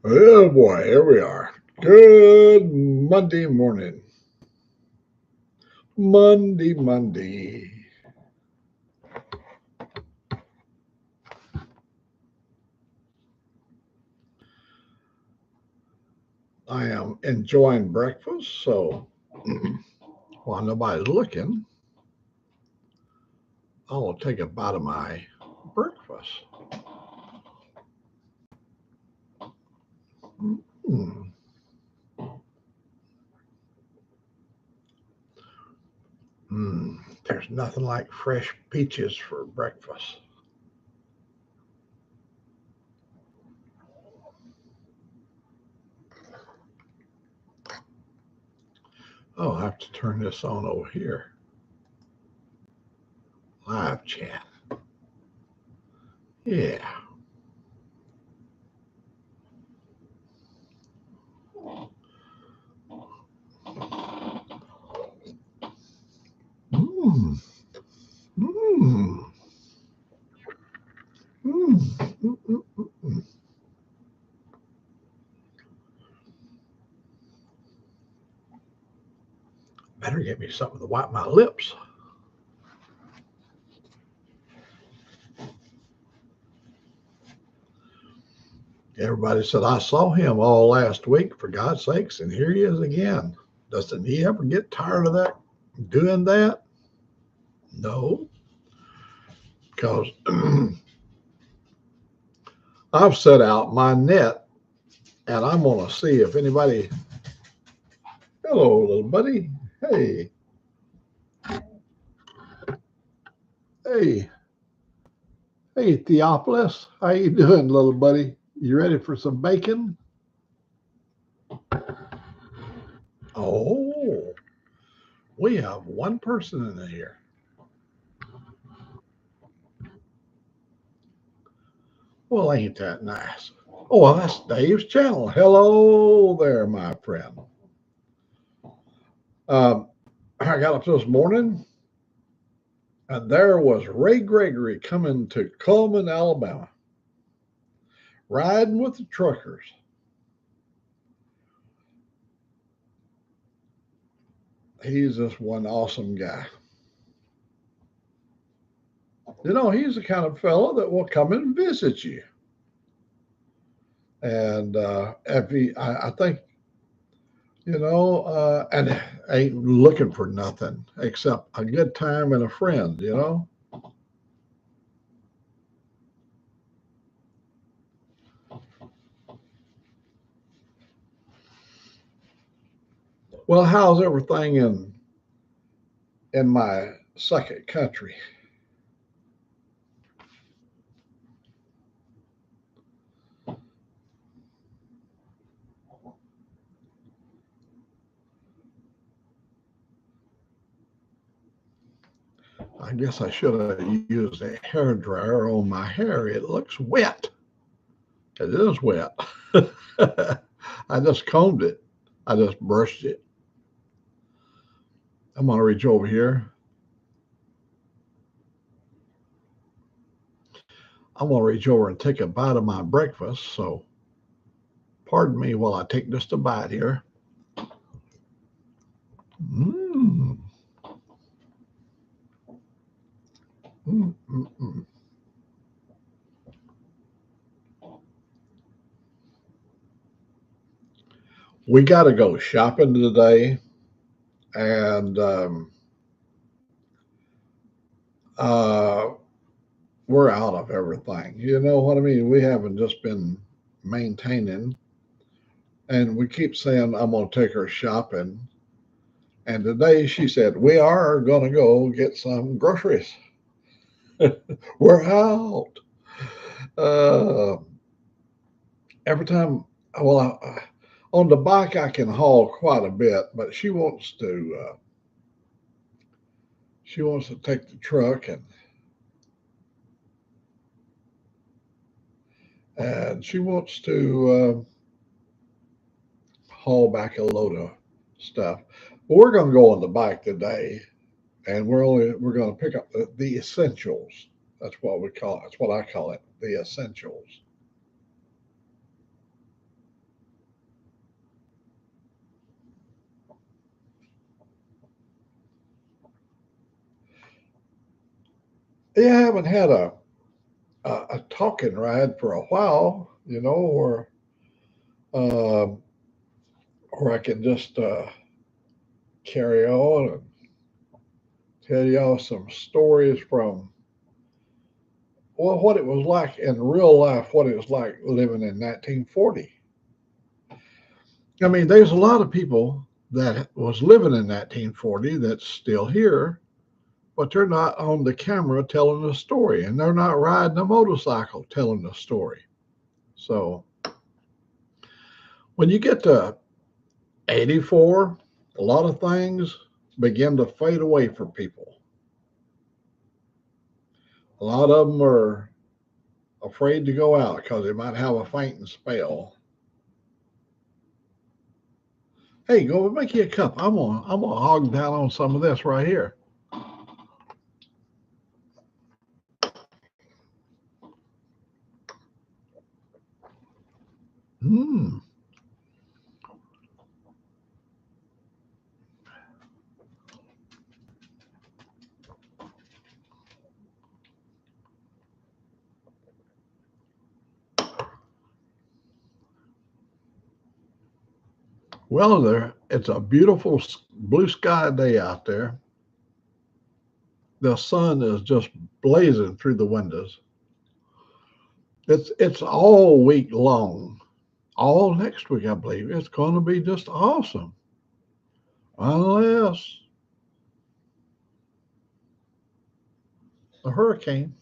Oh boy, here we are. Good Monday morning. Monday. I am enjoying breakfast, so while nobody's looking, I'll take a bite of my breakfast. Mm. There's nothing like fresh peaches for breakfast. Oh, I have to turn this on over here. Live chat. Yeah. Mm. Mm. Mm. Mm. Mm. Mm. Better get me something to wipe my lips. Everybody said, I saw him all last week, for God's sakes, and here he is again. Doesn't he ever get tired of that, doing that? No, because I've set out my net and I'm going to see if anybody, hello, little buddy. Hey, hey, hey, Theophilus. How you doing, little buddy? You ready for some bacon? Oh, we have one person in here. Well, ain't that nice? Oh, well, that's Dave's channel. Hello there, my friend. Um, I got up this morning and there was Ray Gregory coming to Cullman, Alabama, riding with the truckers. He's just one awesome guy. You know, he's the kind of fellow that will come and visit you. And if he, I think, and ain't looking for nothing except a good time and a friend, Well, how's everything in my second country? I guess I should have used a hair dryer on my hair. It looks wet. It is wet. I just combed it. I just brushed it. I'm going to reach over here. I'm going to reach over and take a bite of my breakfast. So, pardon me while I take just a bite here. Mmm. Mm, mm, mm. We got to go shopping today, and uh, we're out of everything. You know what I mean? We haven't just been maintaining, and we keep saying, I'm going to take her shopping. And today she said, we are going to go get some groceries. We're out. Uh, every time, well, on the bike, I can haul quite a bit, but she wants to take the truck and she wants to haul back a load of stuff. But we're going to go on the bike today, and we're going to pick up the essentials. That's what we call it. That's what I call it, the essentials. Yeah, I haven't had a talking ride for a while, um, where I can just carry on and tell y'all some stories from, well, what it was like in real life, what it was like living in 1940. I mean, there's a lot of people that was living in 1940 that's still here, but they're not on the camera telling the story, and they're not riding a motorcycle telling the story. So when you get to 84, a lot of things begin to fade away for people. A lot of them are afraid to go out because they might have a fainting spell. Hey, go make you a cup. I'm gonna hog down on some of this right here. Hmm. Well, there it's a beautiful blue sky day out there. The sun is just blazing through the windows. It's all week long, all next week, I believe. It's going to be just awesome, unless a hurricane.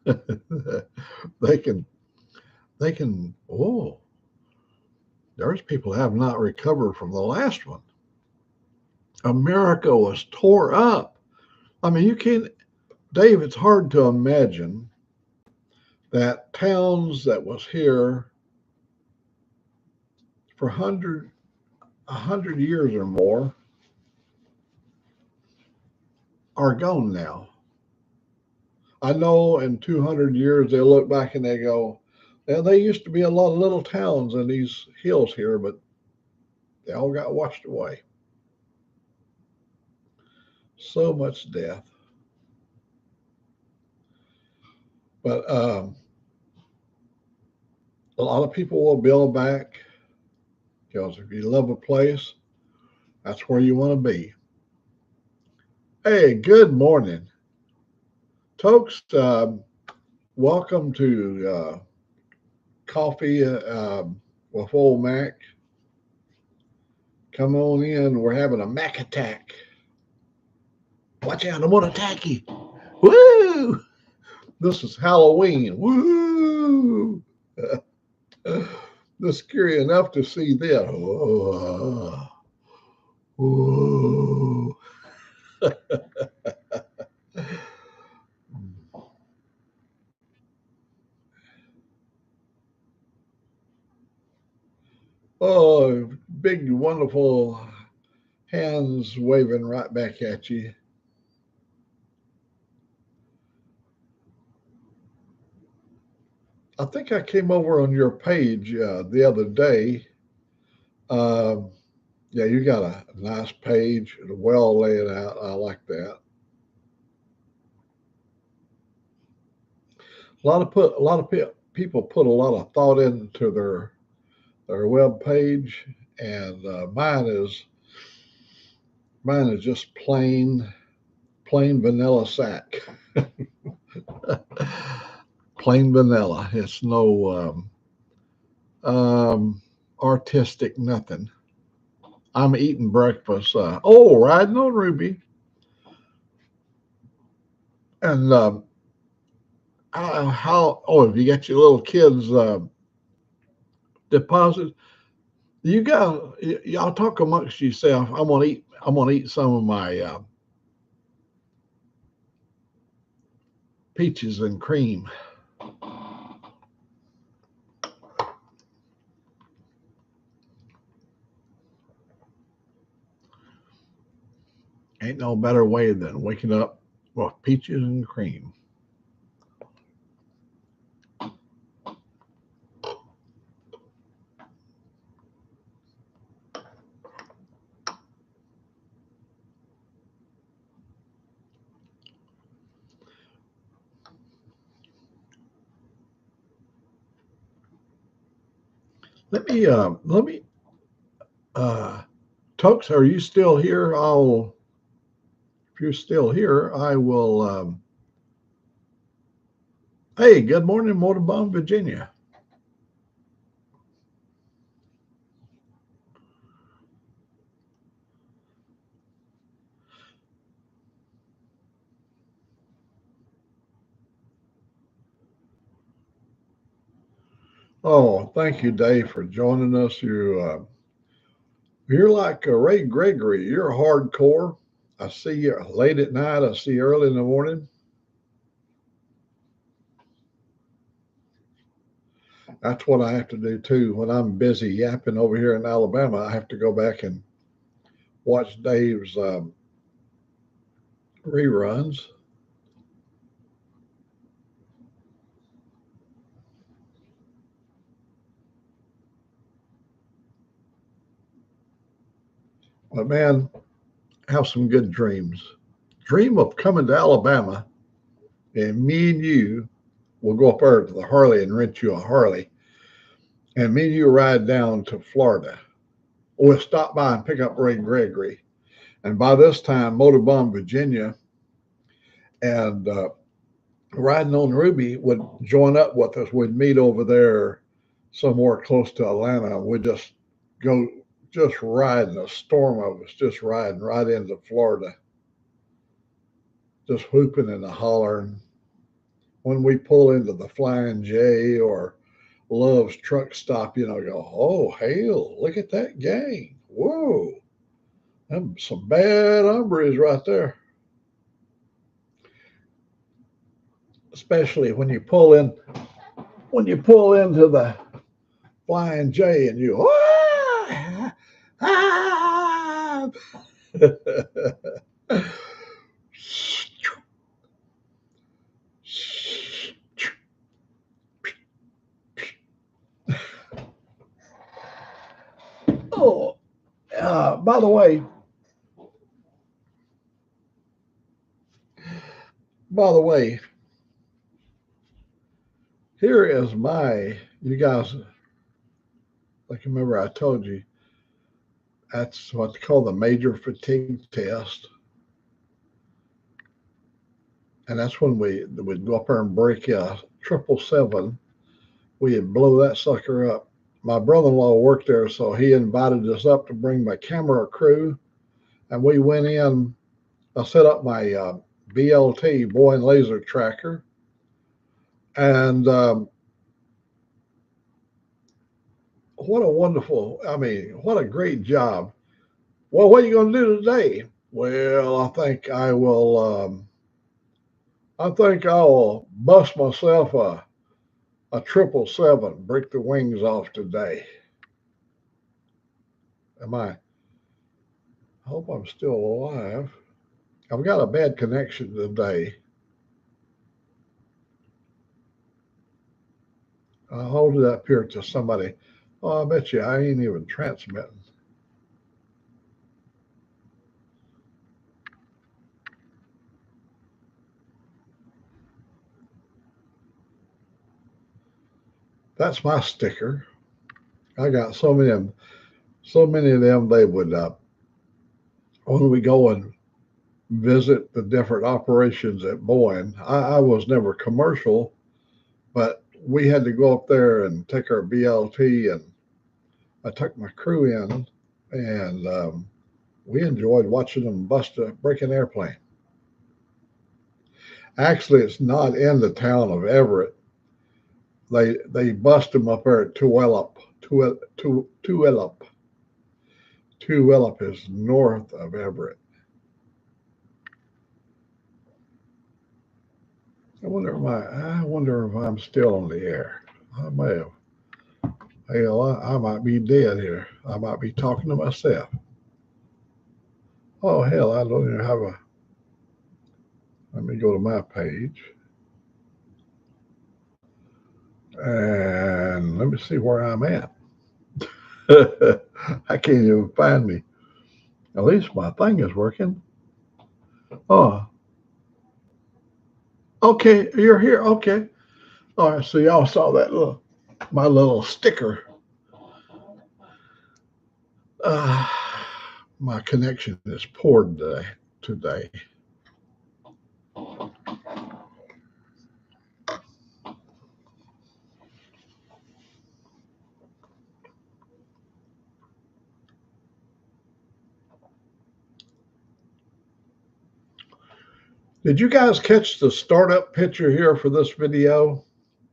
they can they can. Oh, there's people have not recovered from the last one. America was tore up. I mean, you can't, Dave. It's hard to imagine that towns that was here for 100 years or more are gone now. I know in 200 years they'll look back and they go, "Well, there used to be a lot of little towns in these hills here, but they all got washed away." So much death. But a lot of people will build back because if you love a place, that's where you want to be. Hey, good morning, folks. Welcome to Coffee with Old Mac. Come on in. We're having a Mac attack. Watch out! I'm gonna attack you. Woo! This is Halloween. Woo! This scary enough to see this. Oh, oh. Oh, big, wonderful hands waving right back at you. I think I came over on your page the other day. Um, yeah, you got a nice page, well laid out. I like that. A lot of people put a lot of thought into their web page, and mine is just plain vanilla sack, plain vanilla. It's no artistic nothing. I'm eating breakfast. Riding on Ruby, and how? Oh, have you got your little kids deposit? You got y'all talk amongst yourself. I'm gonna eat. I'm gonna eat some of my peaches and cream. Ain't no better way than waking up with peaches and cream. let me, Tux, are you still here? If you're still here, I will, hey, good morning, Motorbomb, Virginia. Oh, thank you, Dave, for joining us. You're like Ray Gregory. You're hardcore. I see you late at night. I see you early in the morning. That's what I have to do too. When I'm busy yapping over here in Alabama, I have to go back and watch Dave's reruns. But man, have some good dreams. Dream of coming to Alabama, and me and you will go up there to the Harley and rent you a Harley, and me and you ride down to Florida. We'll stop by and pick up Ray Gregory. And by this time, Motorbomb Virginia and Riding on Ruby would join up with us. We'd meet over there somewhere close to Atlanta. We'd just go, just riding a storm of us, just riding right into Florida, just whooping and hollering. When we pull into the Flying J or Love's truck stop, go, oh, hell, look at that gang. Whoa, them some bad hombres right there. Especially when you pull into the Flying J and you, ah, ah. Oh, by the way, by the way, here is you guys, like remember I told you, that's what's called the major fatigue test. And that's when we'd go up there and break a 777. We'd blow that sucker up. My brother-in-law worked there, so he invited us up to bring my camera crew. And we went in, I set up my BLT, Boeing laser tracker. And what a great job. Well, what are you going to do today? Well, I think I'll bust myself a 777, break the wings off today. I hope I'm still alive. I've got a bad connection today. I'll hold it up here to somebody. Oh, I bet you I ain't even transmitting. That's my sticker. I got so many of them. So many of them. They would when we go and visit the different operations at Boeing. I was never commercial, but we had to go up there and take our BLT, and I took my crew in, and we enjoyed watching them break an airplane. Actually, it's not in the town of Everett. They bust them up there at Tuelup. Tuelup. Tuelup is north of Everett. I wonder if I'm still on the air. I may have. Hell, I might be dead here. I might be talking to myself. Oh hell, I don't even have a. Let me go to my page, and let me see where I'm at. I can't even find me. At least my thing is working. Oh, okay, you're here. Okay. All right. So y'all saw that my little sticker. Uh, my connection is poor today. Did you guys catch the startup picture here for this video?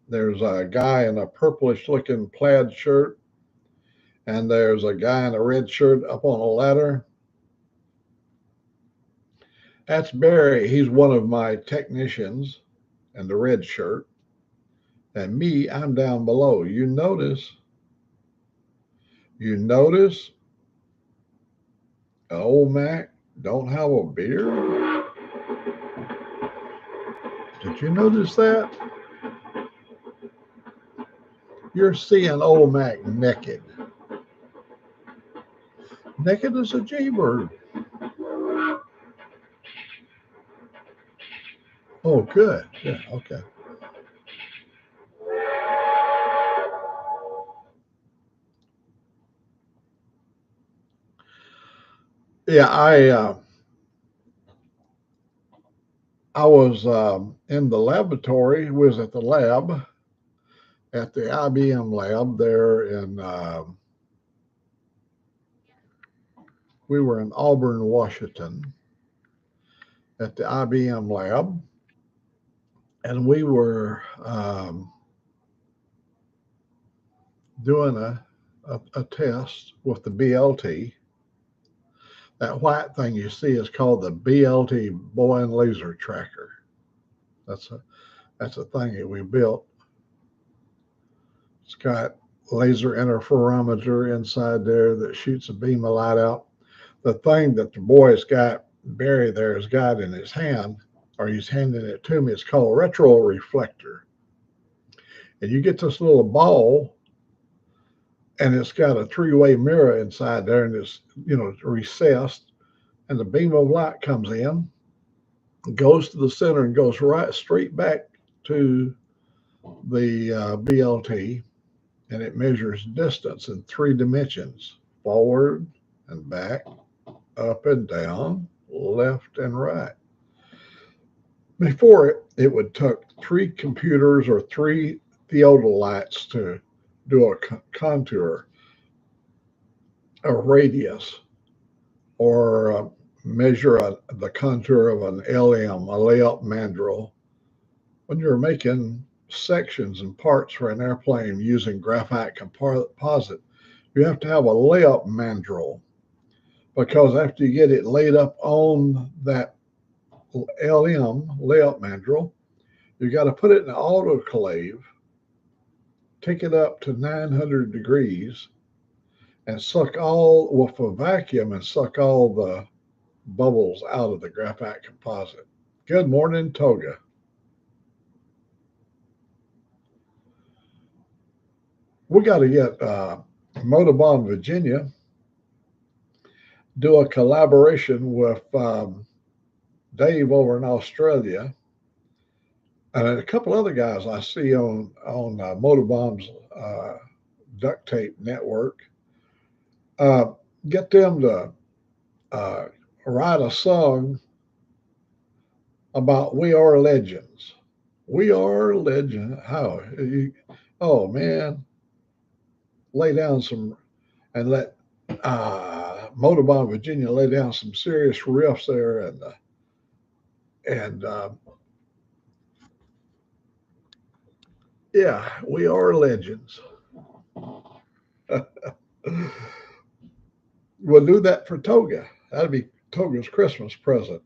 There's a guy in a purplish looking plaid shirt, and there's a guy in a red shirt up on a ladder. That's Barry. He's one of my technicians in the red shirt. And me, I'm down below. You notice Old Mac don't have a beard? Did you notice that? You're seeing Old Mac naked. Naked as a jaybird. Oh, good. Yeah, okay. Yeah, I was in the laboratory. Was at the lab at the IBM lab there in. We were in Auburn, Washington, at the IBM lab, and we were doing a test with the BLT. That white thing you see is called the BLT Boeing Laser Tracker. That's a thing that we built. It's got laser interferometer inside there that shoots a beam of light out. The thing that the boy's got, Barry there, has got in his hand, or he's handing it to me, it's called retroreflector. And you get this little ball, and it's got a three-way mirror inside there, and it's recessed, and the beam of light comes in, goes to the center, and goes right straight back to the BLT, and it measures distance in 3 dimensions: forward and back, up and down, left and right. Before it would take 3 computers or 3 theodolites to do a contour, a radius, or measure the contour of an LM, a layup mandrel. When you're making sections and parts for an airplane using graphite composite, you have to have a layup mandrel, because after you get it laid up on that LM layup mandrel, you got to put it in an autoclave, take it up to 900 degrees, and suck all with a vacuum and suck all the bubbles out of the graphite composite. Good morning, Toga. We got to get Motorbahn, Virginia, do a collaboration with Dave over in Australia, and a couple other guys I see on Motorbomb's duct tape network. Get them to write a song about "We Are Legends." We are legend. How? Oh man, lay down some and let Motorbahn Virginia lay down some serious riffs there, and yeah, we are legends. We'll do that for Toga. That'd be Toga's Christmas present.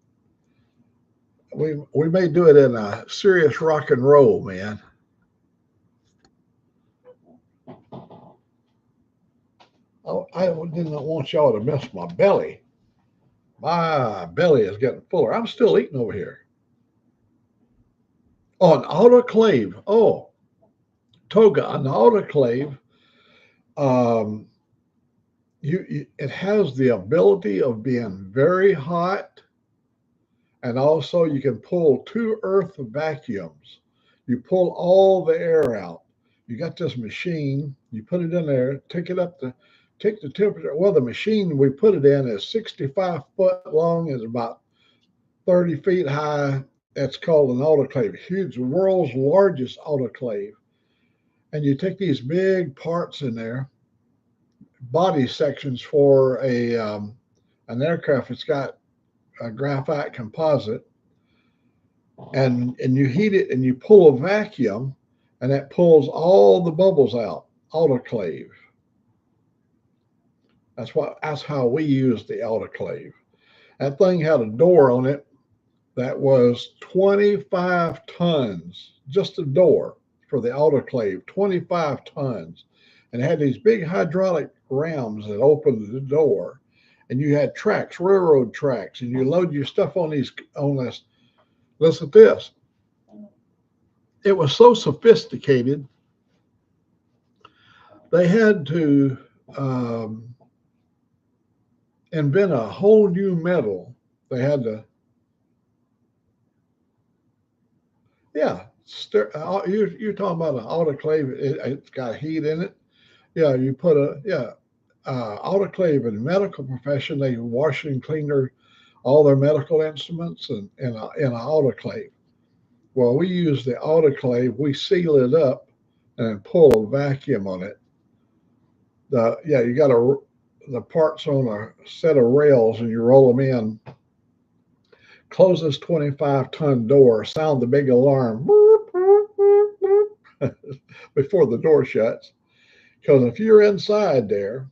We may do it in a serious rock and roll, man. I didn't want y'all to miss my belly. My belly is getting fuller. I'm still eating over here. Oh, an autoclave. Oh, Toga, an autoclave. Um, it has the ability of being very hot, and also you can pull 2 earth vacuums. You pull all the air out. You got this machine, you put it in there, take it up to take the temperature. Well, the machine we put it in is 65 foot long, is about 30 feet high. It's called an autoclave, huge, world's largest autoclave. And you take these big parts in there, body sections for an aircraft. It's got a graphite composite, and you heat it and you pull a vacuum, and that pulls all the bubbles out. Autoclave. That's how we use the autoclave. That thing had a door on it that was 25 tons, just a door for the autoclave, 25 tons. And it had these big hydraulic rams that opened the door. And you had tracks, railroad tracks, and you load your stuff on this. Listen to this. It was so sophisticated, they had to invent a whole new metal. They had to, yeah. You're talking about an autoclave. It's got heat in it. Yeah, you put autoclave in the medical profession. They wash and clean all their medical instruments in an autoclave. Well, we use the autoclave. We seal it up and pull a vacuum on it. You got the parts on a set of rails, and you roll them in. Close this 25-ton door. Sound the big alarm before the door shuts. Because if you're inside there,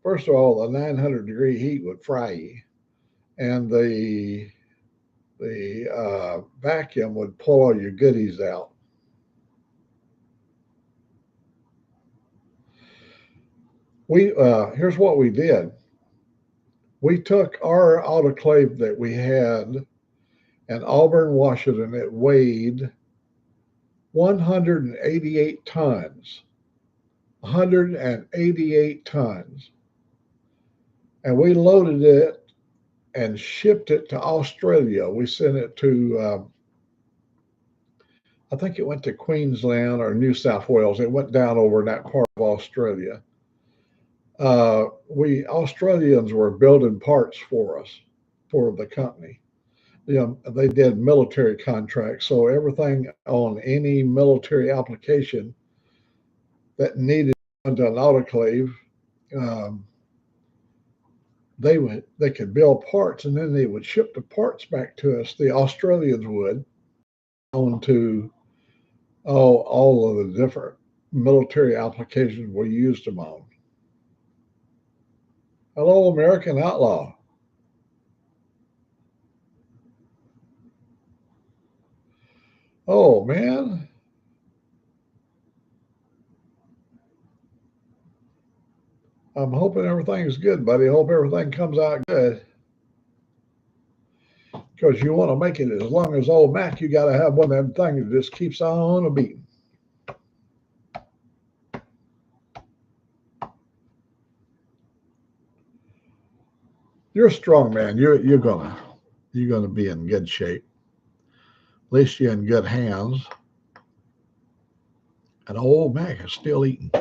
first of all, the 900-degree heat would fry you, and the vacuum would pull all your goodies out. Here's what we did. We took our autoclave that we had in Auburn, Washington. It weighed 188 tons. 188 tons. And we loaded it and shipped it to Australia. We sent it to, I think it went to Queensland or New South Wales. It went down over in that part of Australia. Australians were building parts for us, for the company. They did military contracts, so everything on any military application that needed into an autoclave, they could build parts, and then they would ship the parts back to us. The Australians would, onto all of the different military applications we used them on. Hello, American Outlaw. Oh, man. I'm hoping everything's good, buddy. I hope everything comes out good. Because you want to make it as long as Old Mac, you got to have one of them things that just keeps on a beating. You're a strong man. You're gonna be in good shape. At least you're in good hands. And Old Mac is still eating.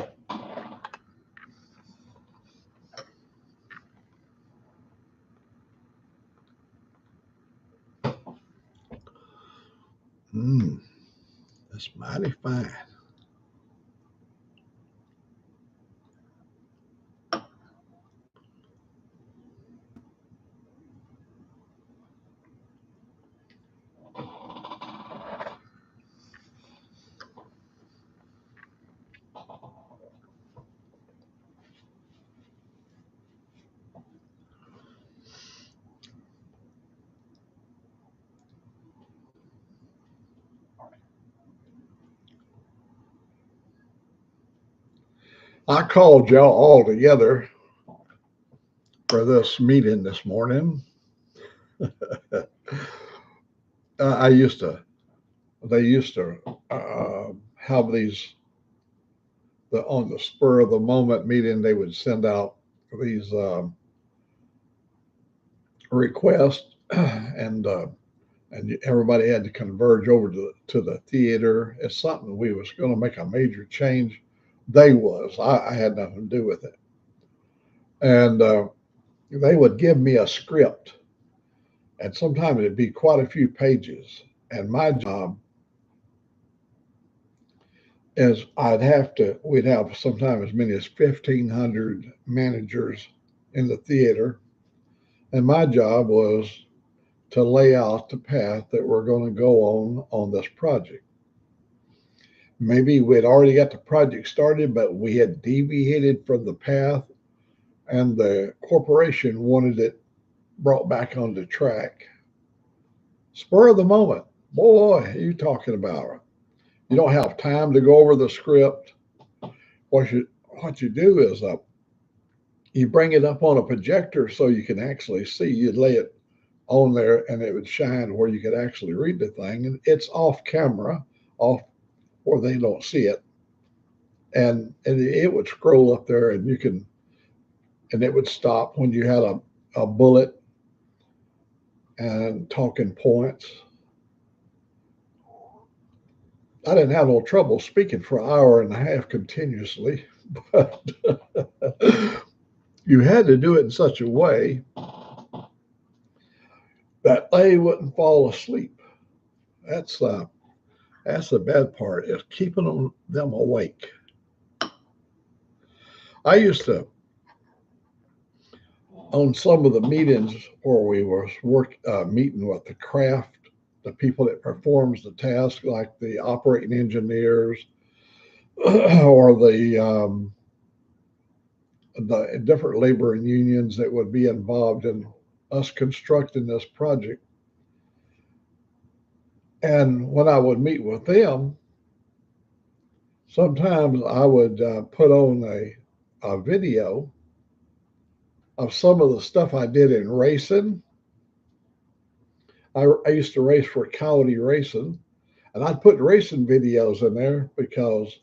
That's mighty fine. I called y'all all together for this meeting this morning. They used to have these, on the spur of the moment meeting, they would send out these requests, and everybody had to converge over to the theater. It's something we was going to make a major change They was. I had nothing to do with it. And they would give me a script, and sometimes it'd be quite a few pages. And my job is we'd have sometimes as many as 1,500 managers in the theater. And my job was to lay out the path that we're going to go on this project. Maybe we'd already got the project started, but we had deviated from the path, and the corporation wanted it brought back onto track. Spur of the moment. Boy, you talking about. You don't have time to go over the script. What you what you do is you bring it up on a projector so you can actually see. You'd lay it on there and it would shine where you could actually read the thing. And it's off camera, off where they don't see it. And it would scroll up there and and it would stop when you had a bullet and talking points. I didn't have no trouble speaking for an hour and a half continuously, but you had to do it in such a way that they wouldn't fall asleep. That's uh, that's the bad part, is keeping them awake. I used to, on some of the meetings where we were meeting with the craft, the people that performs the task, like the operating engineers or the different labor and unions that would be involved in us constructing this project. And when I would meet with them, sometimes I would put on a video of some of the stuff I did in racing. I used to race for Coyote Racing, and I'd put racing videos in there because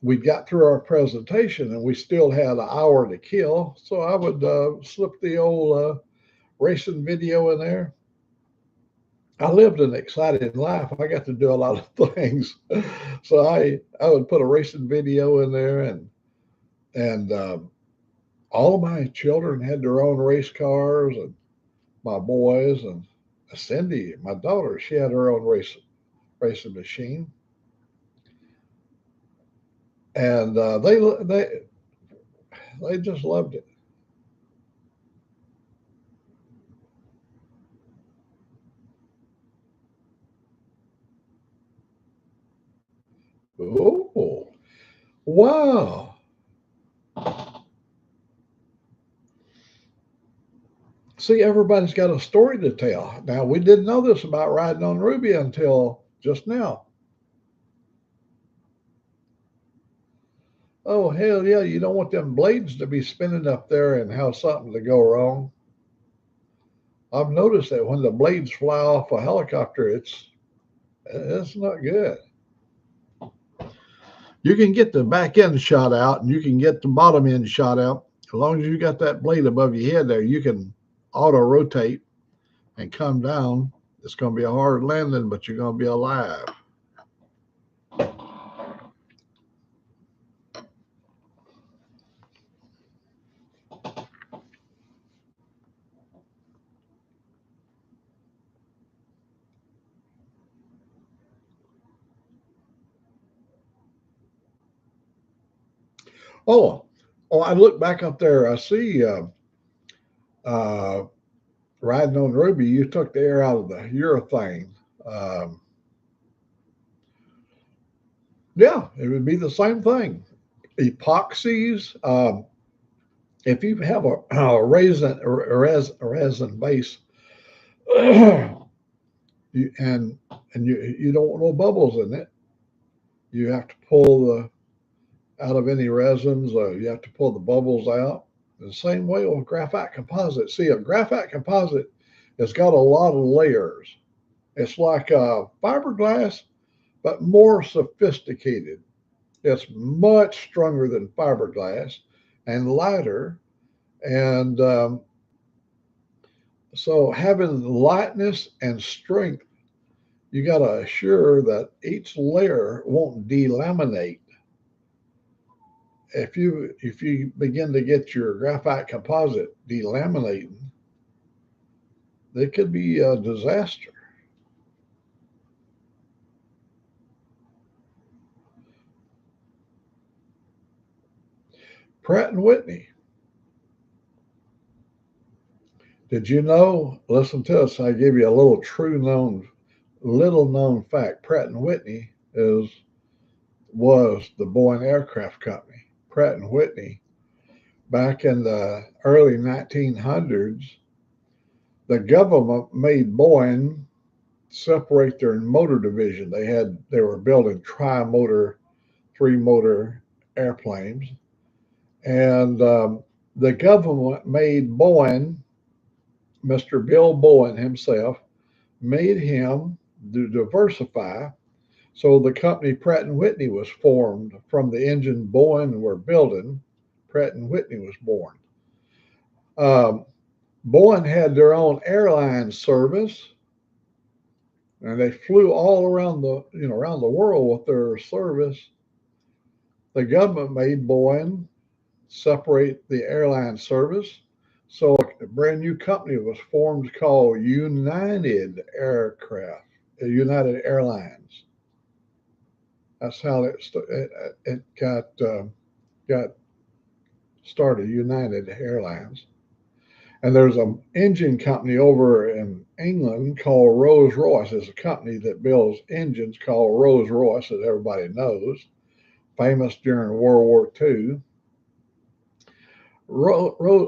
we got through our presentation and we still had an hour to kill. So I would slip the old racing video in there. I lived an exciting life. I got to do a lot of things. So I would put a racing video in there, and all of my children had their own race cars, and my boys, and Cindy, my daughter, she had her own racing machine, and they just loved it. Oh, wow. See, everybody's got a story to tell. Now, we didn't know this about riding on Ruby until just now. Oh, hell yeah, you don't want them blades to be spinning up there and have something to go wrong. I've noticed that when the blades fly off a helicopter, it's not good. You can get the back end shot out and you can get the bottom end shot out. As long as you got that blade above your head there, you can auto rotate and come down. It's going to be a hard landing, but you're going to be alive. Oh, oh! I look back up there. I see uh, riding on Ruby. You took the air out of the urethane. Um, yeah, it would be the same thing. Epoxies. If you have a resin base, you don't want no bubbles in it, you have to pull the out of any resins. You have to pull the bubbles out. The same way with graphite composite. See, a graphite composite has got a lot of layers. It's like fiberglass, but more sophisticated. It's much stronger than fiberglass and lighter. And so, having lightness and strength, you got to assure that each layer won't delaminate. if you begin to get your graphite composite delaminating, it could be a disaster. Pratt and Whitney. Did you know? Listen to this. I give you a little known fact. Pratt and Whitney was the Boeing Aircraft Company. Pratt and Whitney, back in the early 1900s, the government made Boeing separate their motor division. They were building tri-motor, three-motor airplanes, and the government made Boeing, Mr. Bill Boeing himself, made him to diversify. So the company Pratt and Whitney was formed from the engine Boeing were building. Pratt and Whitney was born. Um, Boeing had their own airline service, and they flew all around around the world with their service. The government made Boeing separate the airline service. So a brand new company was formed called United Airlines. That's how it got started, United Airlines. And there's an engine company over in England called Rolls Royce. It's a company that builds engines called Rolls Royce that everybody knows, famous during World War II.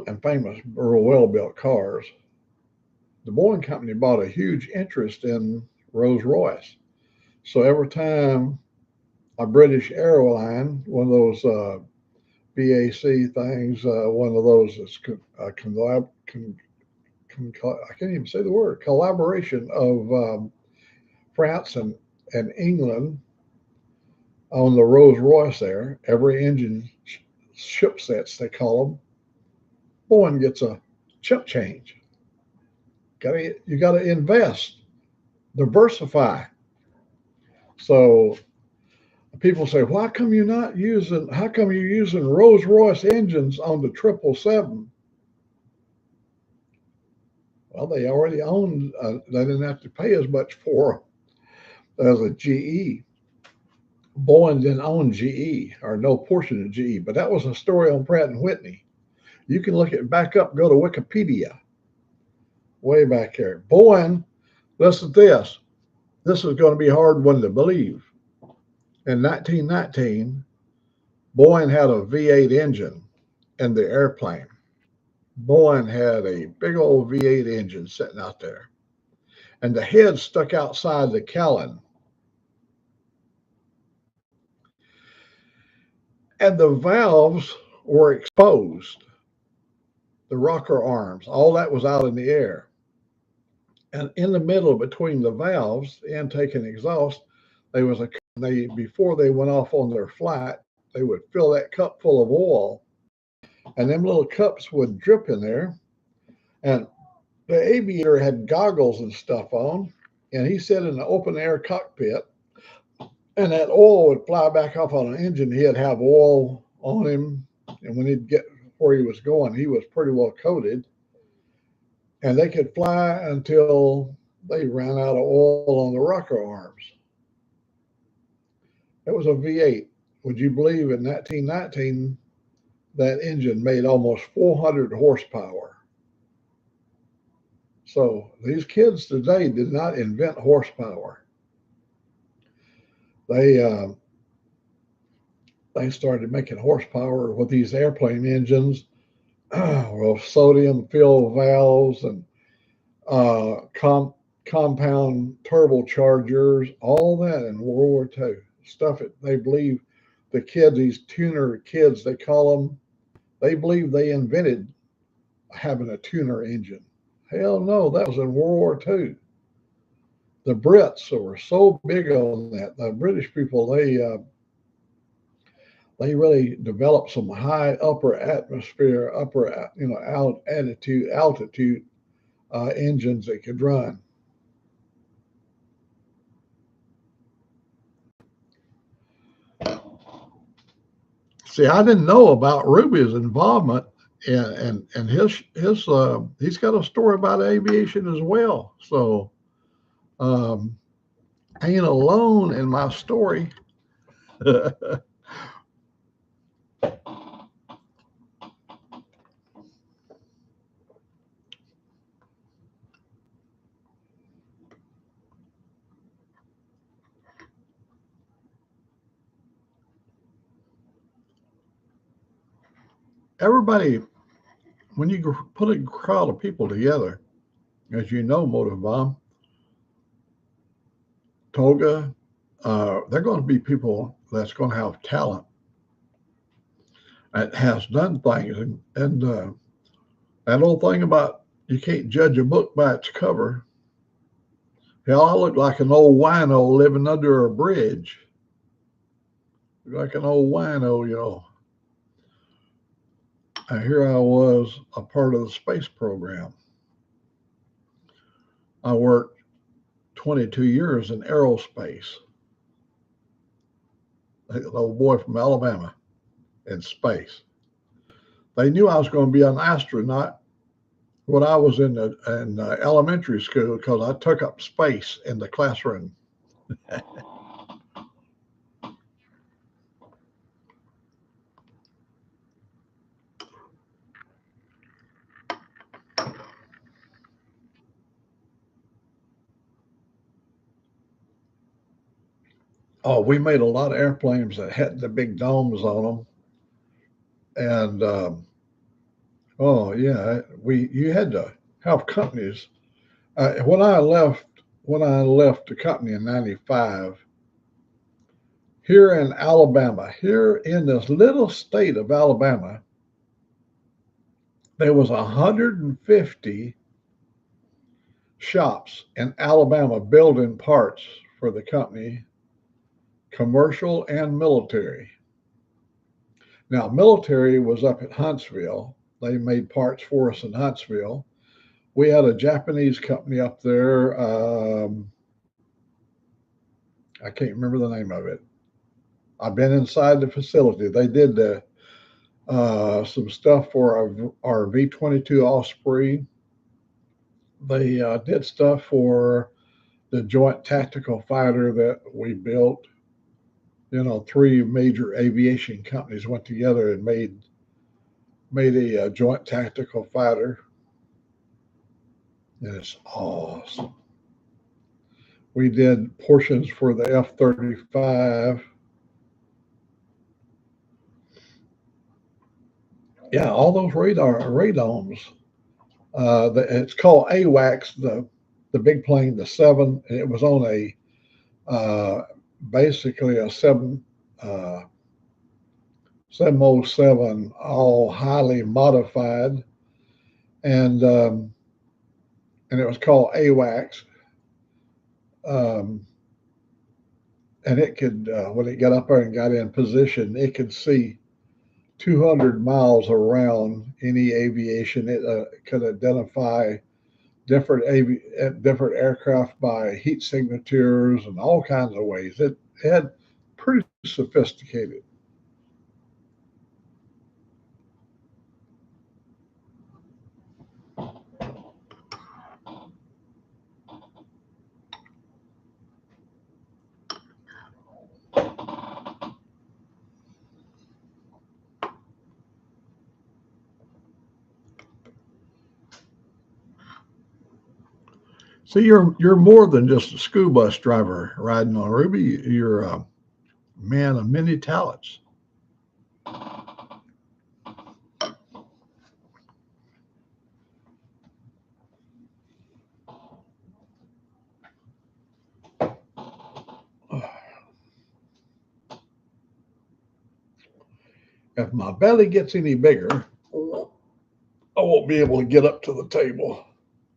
And famous for well-built cars. The Boeing company bought a huge interest in Rolls Royce. So every time a British airline, one of those BAC things, one of those that's I can't even say the word, collaboration of France and England on the Rolls Royce there. Every engine ship sets, they call them. Boeing gets a chip change. You got to invest, diversify. So people say, why come you're not using? How come you're using Rolls Royce engines on the 777? Well, they already owned. They didn't have to pay as much for as a GE. Boeing didn't own GE or no portion of GE, but that was a story on Pratt and Whitney. You can look it back up. Go to Wikipedia, way back here. Boeing. Listen to this. This is going to be a hard one to believe. In 1919, Boeing had a V8 engine in the airplane. Boeing had a big old V8 engine sitting out there, and the head stuck outside the cowling. And the valves were exposed, the rocker arms, all that was out in the air. And in the middle between the valves, the intake and exhaust, there was before they went off on their flight, they would fill that cup full of oil, and them little cups would drip in there. And the aviator had goggles and stuff on, and he sat in the open air cockpit, and that oil would fly back off on an engine. He'd have oil on him, and when he'd get where he was going, he was pretty well coated, and they could fly until they ran out of oil on the rocker arms. It was a V8. Would you believe in 1919 that engine made almost 400 horsepower? So these kids today did not invent horsepower. They they started making horsepower with these airplane engines, with sodium filled valves and uh, com- compound turbochargers, all that in World War II. Stuff that they believe these tuner kids, they call them, they believe they invented having a tuner engine. Hell no, that was in World War II. The Brits were so big on that. The British people, they really developed some high upper atmosphere, altitude engines that could run. See, I didn't know about Ruby's involvement, and his he's got a story about aviation as well. So um, I ain't alone in my story. Everybody, when you put a crowd of people together, as you know, Motive Bomb, Toga, they're going to be people that's going to have talent that has done things. And that old thing about you can't judge a book by its cover. Hell, I look like an old wino living under a bridge. Like an old wino, you know. And here I was, a part of the space program. I worked 22 years in aerospace. An old boy from Alabama in space. They knew I was going to be an astronaut when I was in elementary school because I took up space in the classroom. Oh, we made a lot of airplanes that had the big domes on them, and oh yeah, we you had to have companies. When I left the company in '95, here in Alabama, here in this little state of Alabama, there was 150 shops in Alabama building parts for the company, commercial and military. Now, military was up at Huntsville. They made parts for us in Huntsville. We had a Japanese company up there. I can't remember the name of it. I've been inside the facility. They did some stuff for our V-22 Osprey. They did stuff for the Joint Tactical Fighter that we built. You know, three major aviation companies went together and made a Joint Tactical Fighter, and it's awesome. We did portions for the F-35. Yeah, all those radomes. It's called AWACS, the big plane, the seven. It was on a uh, basically a seven 707, all highly modified, and um, and it was called AWACS. Um, and it could, when it got up there and got in position, it could see 200 miles around any aviation. It could identify different aircraft by heat signatures and all kinds of ways. It had pretty sophisticated. See, you're more than just a school bus driver riding on Ruby. You're a man of many talents. If my belly gets any bigger, I won't be able to get up to the table.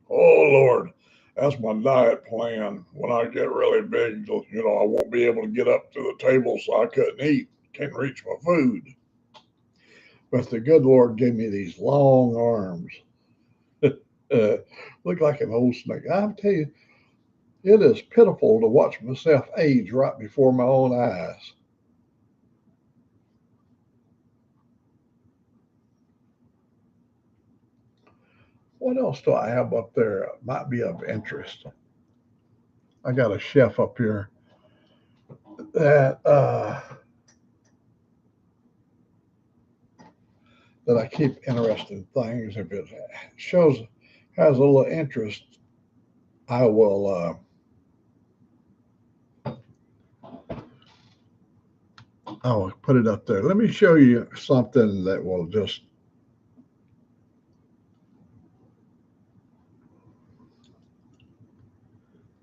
Oh Lord, that's my diet plan. When I get really big, I won't be able to get up to the table, so I couldn't eat. Can't reach my food. But the good Lord gave me these long arms. Look like an old snake. I tell you, it is pitiful to watch myself age right before my own eyes. What else do I have up there? Might be of interest. I got a chef up here that I keep interesting things. If it shows has a little interest, I will I will put it up there. Let me show you something that will just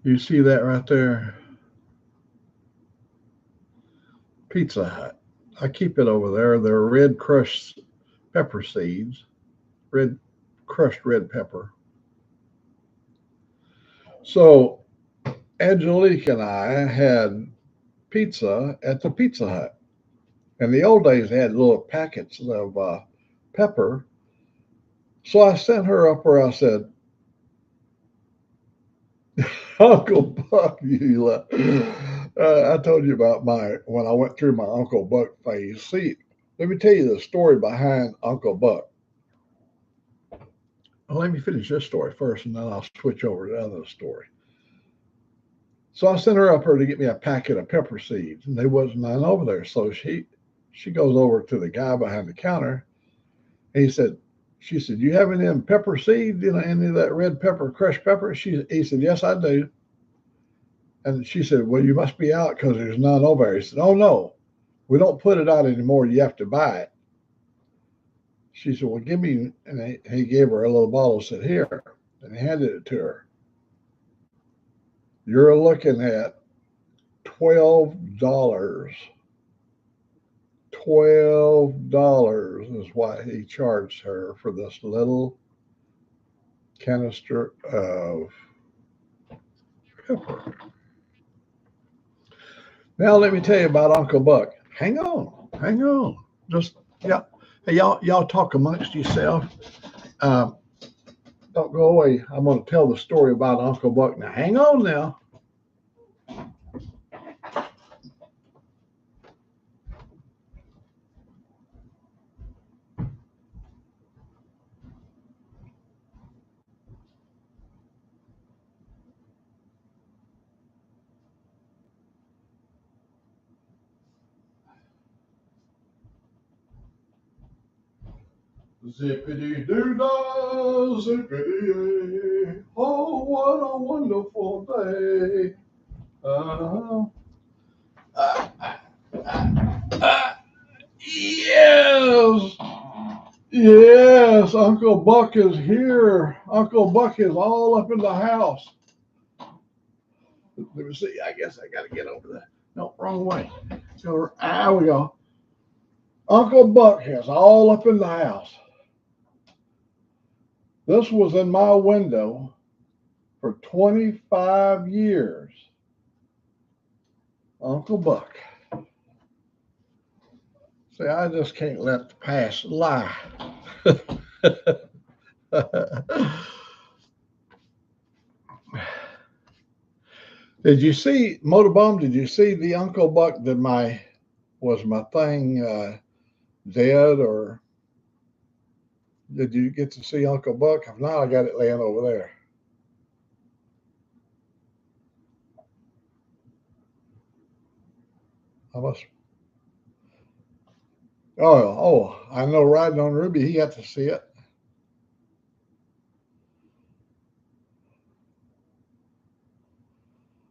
you see that right there? Pizza Hut. I keep it over there. They're red crushed pepper seeds, red crushed red pepper. So Angelique and I had pizza at the Pizza Hut. In the old days, they had little packets of pepper. So I sent her up where I said, Uncle Buck, I told you about my when I went through my Uncle Buck phase. See, let me tell you the story behind Uncle Buck. Well, let me finish this story first, and then I'll switch over to the other story. So I sent her up here to get me a packet of pepper seeds, and there wasn't none over there. So she goes over to the guy behind the counter, and she said, "You have any of them pepper seeds? You know, any of that red pepper, crushed pepper?" He said, "Yes, I do." And she said, "Well, you must be out because there's none over there." He said, "Oh no, we don't put it out anymore. You have to buy it." She said, "Well, give me," and he gave her a little bottle and said, "Here," and he handed it to her. You're looking at $12. $12 is what he charged her for this little canister of pepper. Now let me tell you about Uncle Buck. Hang on, hang on. Just yeah. Hey, y'all talk amongst yourself. Um, don't go away. I'm going to tell the story about Uncle Buck. Now hang on now. Zippity doo dah, zippity. Oh, what a wonderful day. Uh, yes, yes, Uncle Buck is here. Uncle Buck is all up in the house. Let me see. I guess I got to get over there. No, wrong way. So, we go. Uncle Buck is all up in the house. This was in my window for 25 years. Uncle Buck. See, I just can't let the past lie. Did you see Motorbomb? Did you see the Uncle Buck? Was my thing dead, or did you get to see Uncle Buck? If not, I got it laying over there. I must. I know. Riding on Ruby, he got to see it.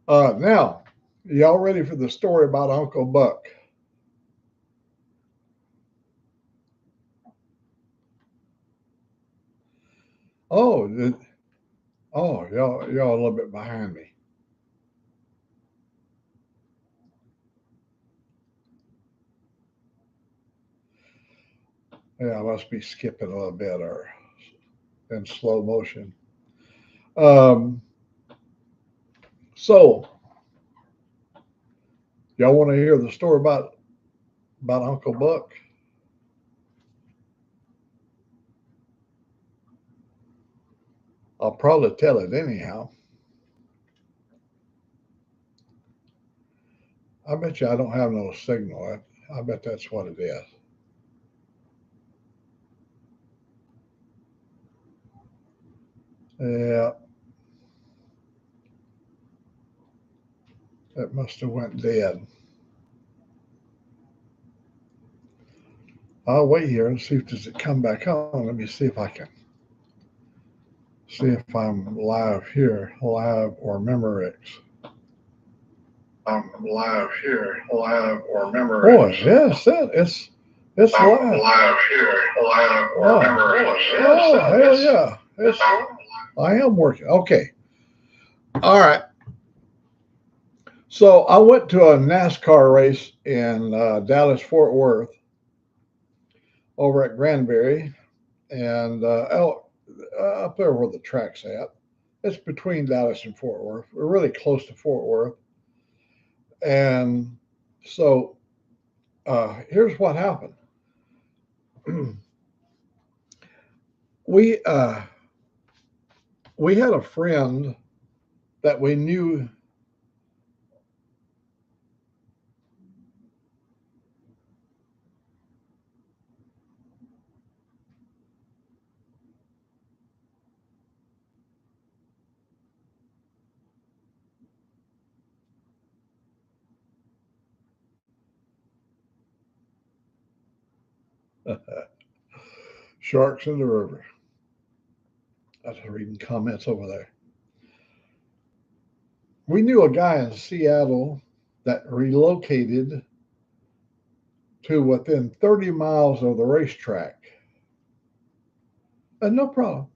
Now, y'all ready for the story about Uncle Buck? Oh, y'all a little bit behind me. Yeah, I must be skipping a little bit or in slow motion. Um, so y'all want to hear the story about Uncle Buck? I'll probably tell it anyhow. I bet you I don't have no signal. I bet that's what it is. Yeah, that must have went dead. I'll wait here and see if does it come back on. Let me see if I can see if I'm live here, live or Memorex. I'm live here, live or Memorex. Boy, yes, it's live. Live here, live or Memorex. Oh, hell yeah! It's I am working. Okay, all right. So I went to a NASCAR race in Dallas Fort Worth over at Granbury, and up there where the track's at. It's between Dallas and Fort Worth. We're really close to Fort Worth. And so here's what happened. we uh, we had a friend that we knew. Sharks in the river. I was reading comments over there. We knew a guy in Seattle that relocated to within 30 miles of the racetrack. No problem.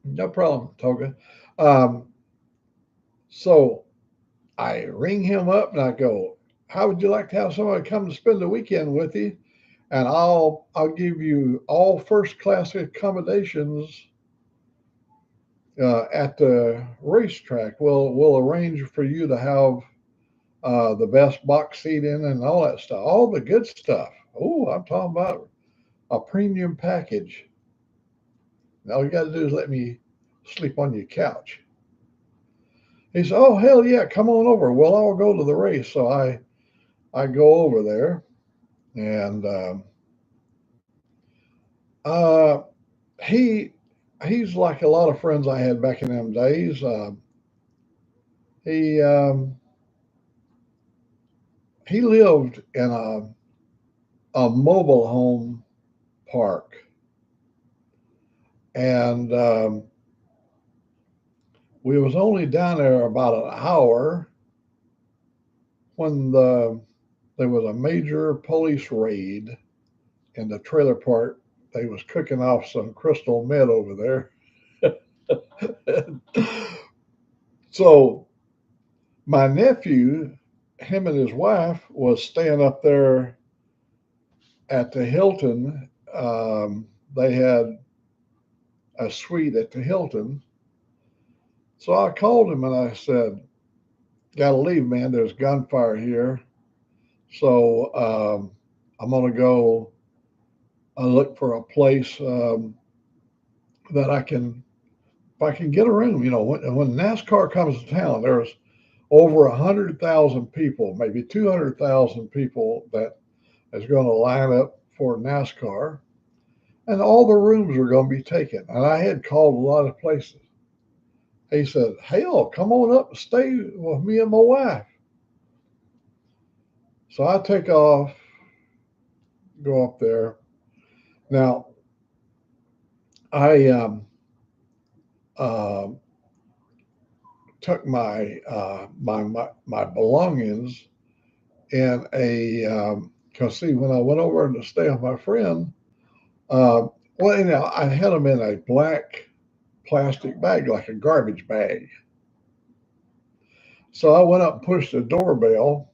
No problem, Toga. Um, so I ring him up and I go, "How would you like to have somebody come to spend the weekend with you? And I'll give you all first class accommodations at the racetrack. We'll arrange for you to have the best box seating and all that stuff, all the good stuff. Oh, I'm talking about a premium package. All you got to do is let me sleep on your couch." He said, "Oh hell yeah, come on over. We'll all go to the race." So I go over there, and uh, he he's like a lot of friends I had back in them days. He he lived in a mobile home park, and we was only down there about an hour when there was a major police raid in the trailer park. They was cooking off some crystal meth over there. So my nephew, him and his wife, was staying up there at the Hilton. They had a suite at the Hilton. So I called him and I said, "Got to leave, man. There's gunfire here. So I'm going to go look for a place that if I can get a room. You know, when NASCAR comes to town, there's over 100,000 people, maybe 200,000 people that is going to line up for NASCAR, and all the rooms are going to be taken." And I had called a lot of places. He said, "Hell, come on up and stay with me and my wife." So I take off, go up there. Now, I uh, took my belongings in a because see when I went over to stay with my friend, uh, well, anyhow, I had them in a black plastic bag, like a garbage bag. So I went up and pushed the doorbell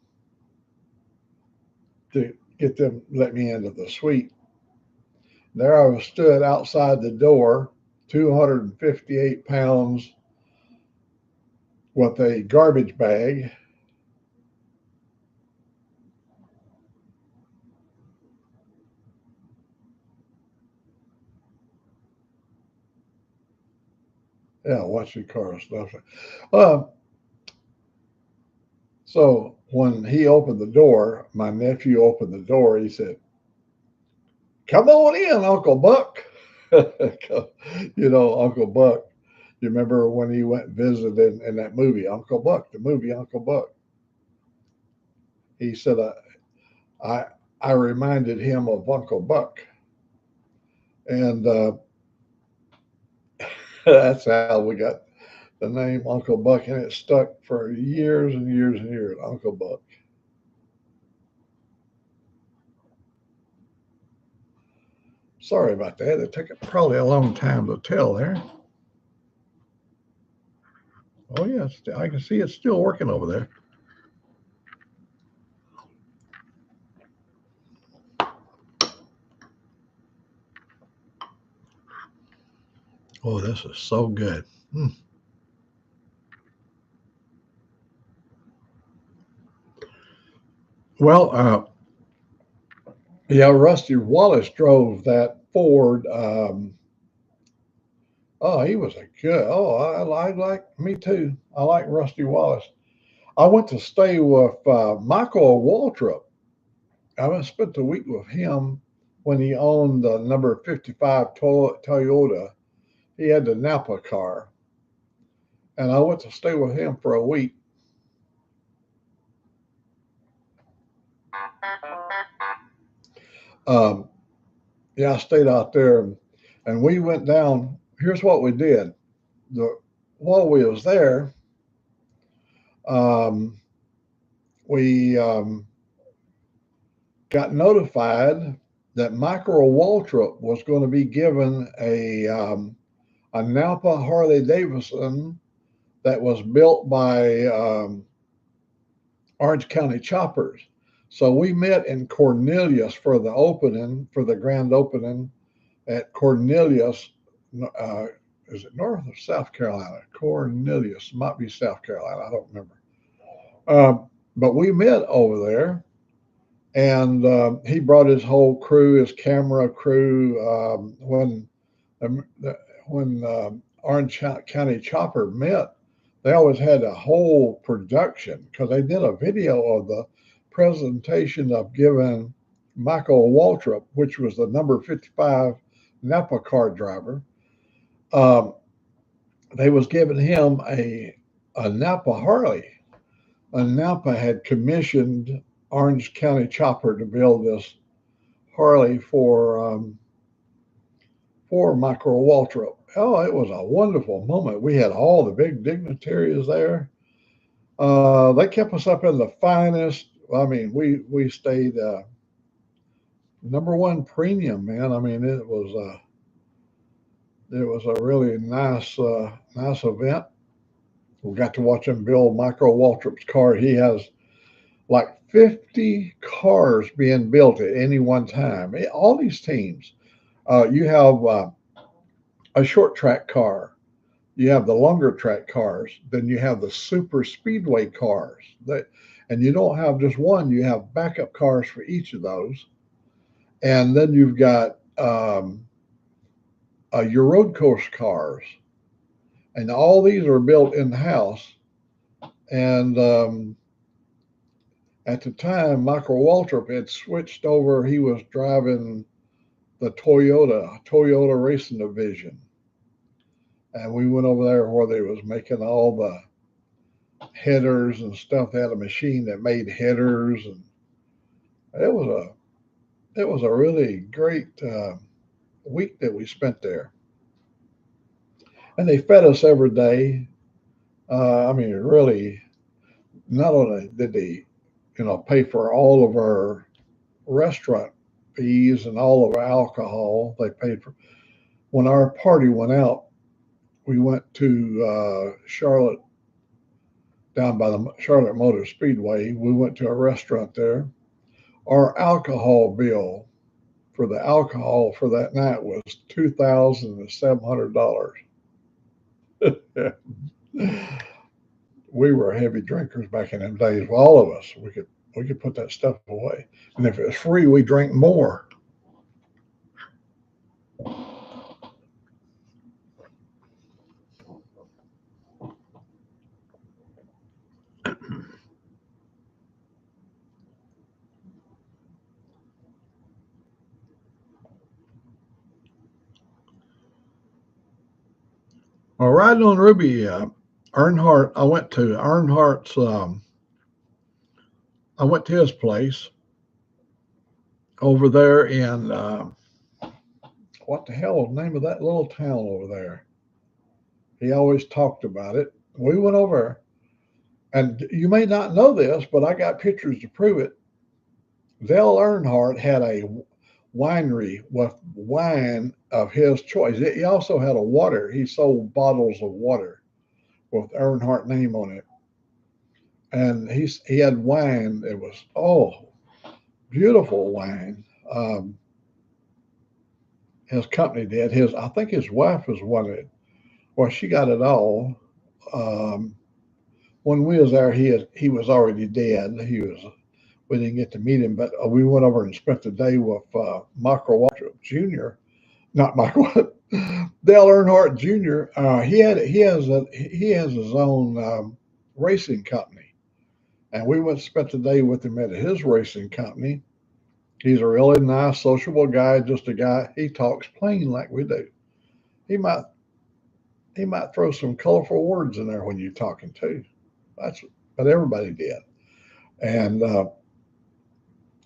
to get them let me into the suite. There I was stood outside the door, 258 pounds, with a garbage bag. Yeah, watch your car stuff. Uh, so when he opened the door, my nephew opened the door. He said, "Come on in, Uncle Buck." You know, Uncle Buck. You remember when he went and visited in that movie, Uncle Buck, the movie Uncle Buck. He said, I I reminded him of Uncle Buck, and that's how we got the name Uncle Buck, and it stuck for years and years and years. Uncle Buck. Sorry about that. It took probably a long time to tell there. Oh yeah, I can see it's still working over there. Oh, this is so good. Mm. Well, yeah, Rusty Wallace drove that Ford. Oh, he was a good. Oh, I like me too. I like Rusty Wallace. I went to stay with Michael Waltrip. I went spent the week with him when he owned the number 55 Toyota. He had the Napa car, and I went to stay with him for a week. Um, yeah, I stayed out there, and we went down. Here's what we did. The while we was there, um, we got notified that Michael Waltrip was going to be given a Napa Harley Davidson that was built by Orange County Choppers. So we met in Cornelius for the opening, for the grand opening at Cornelius. Uh, is it North or South Carolina? Cornelius might be South Carolina. I don't remember. But we met over there, and he brought his whole crew, his camera crew. Um, when Orange County Chopper met, they always had a whole production because they did a video of the presentation of giving Michael Waltrip, which was the number 55 Napa car driver. Um, they was giving him a Napa Harley. And Napa had commissioned Orange County Chopper to build this Harley for Michael Waltrip. Oh, it was a wonderful moment. We had all the big dignitaries there. They kept us up in the finest. I mean, we stayed number one premium, man. I mean, it was a really nice event. We got to watch him build Michael Waltrip's car. He has like 50 cars being built at any one time. All these teams. You have a short track car, you have the longer track cars, then you have the super speedway cars. And you don't have just one, you have backup cars for each of those. And then you've got your road course cars. And all these are built in the house. And at the time, Michael Waltrip had switched over. He was driving the Toyota Racing Division. And we went over there where they was making all the headers and stuff. They had a machine that made headers, and it was it was a really great week that we spent there. And they fed us every day. I mean, really, not only did they, pay for all of our restaurant fees and all of our alcohol, they paid for. When our party went out, we went to Charlotte, down by the Charlotte Motor Speedway. We went to a restaurant there. Our alcohol bill for the alcohol for that night was $2,700. We were heavy drinkers back in them days. Well, all of us, we could put that stuff away, and if it was free, we drank more. Well, riding on Ruby, Earnhardt, I went to Earnhardt's, I went to his place over there in, what the hell is the name of that little town over there? He always talked about it. We went over, and you may not know this, but I got pictures to prove it. Dale Earnhardt had a winery with wine of his choice. He also had a water. He sold bottles of water with Earnhardt name on it, and he had wine. It was beautiful wine. His company did. I think his wife was one of it. Well, she got it all. Um, when we was there, he was already dead. We didn't get to meet him, but we went over and spent the day with Michael Waltrip Jr. Not Michael, Dale Earnhardt Jr. He has his own racing company, and we went and spent the day with him at his racing company. He's a really nice, sociable guy. Just a guy. He talks plain like we do. He might he might throw some colorful words in there when you're talking too. That's but everybody did. And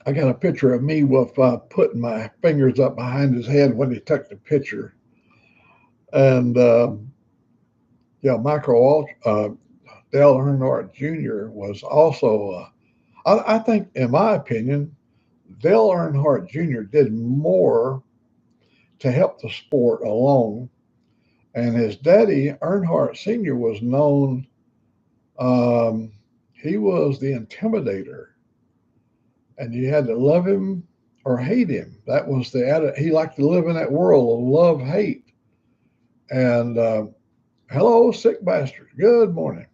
I got a picture of me with putting my fingers up behind his head when he took the picture. And yeah, Dale Earnhardt Jr. was also. I think, in my opinion, Dale Earnhardt Jr. did more to help the sport along. And his daddy, Earnhardt Sr., was known, um, he was the intimidator. And you had to love him or hate him. That was the attitude. He liked to live in that world of love, hate. And hello, sick bastard. Good morning.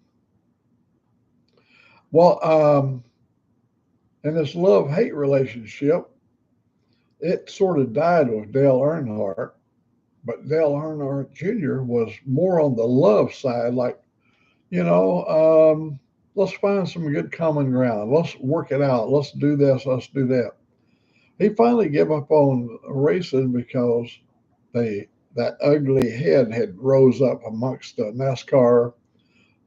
Well, in this love hate relationship, it sort of died with Dale Earnhardt. But Dale Earnhardt Jr. was more on the love side, like, you know, let's find some good common ground. Let's work it out. Let's do this. Let's do that. He finally gave up on racing because that ugly head had rose up amongst the NASCAR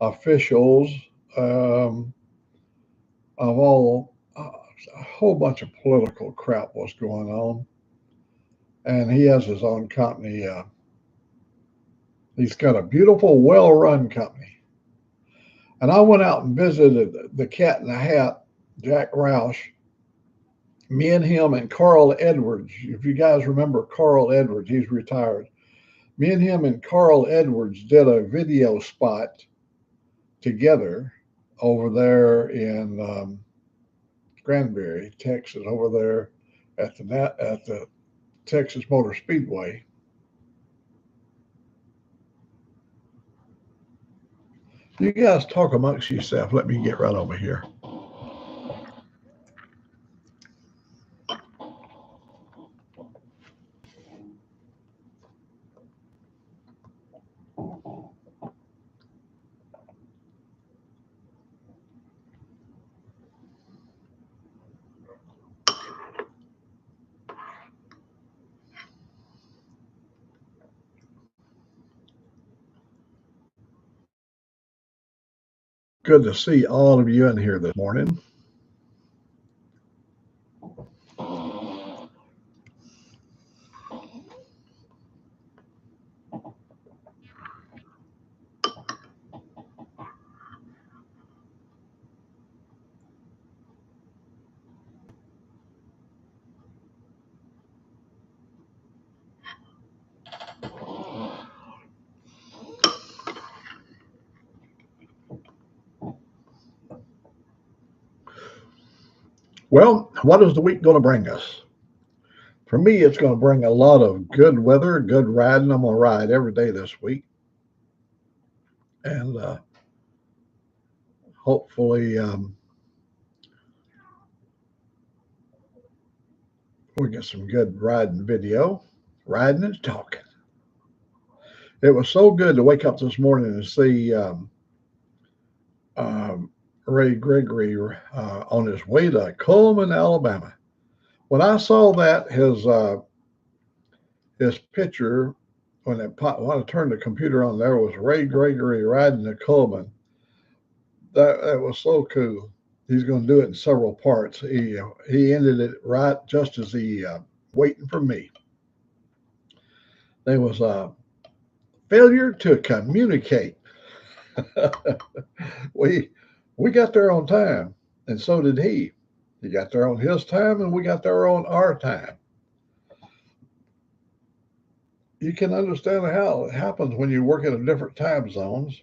officials um, of all a whole bunch of political crap was going on, and he has his own company. He's got a beautiful, well-run company. And I went out and visited the Cat in the Hat, Jack Roush. Me and him and Carl Edwards. If you guys remember Carl Edwards, he's retired. Me and him and Carl Edwards did a video spot together over there in Granbury, Texas, over there at the Texas Motor Speedway. You guys talk amongst yourself. Let me get right over here. Good to see all of you in here this morning. Well, what is the week going to bring us? For me, it's going to bring a lot of good weather, good riding. I'm going to ride every day this week. And hopefully we'll get some good riding video, riding and talking. It was so good to wake up this morning and see Ray Gregory on his way to Coleman, Alabama. When I saw that, his picture when I turned the computer on, there was Ray Gregory riding the Coleman. That was so cool. He's going to do it in several parts. He ended it right just as he waiting for me. There was a failure to communicate. we we got there on time, and so did he. He got there on his time, and we got there on our time. You can understand how it happens when you work in different time zones.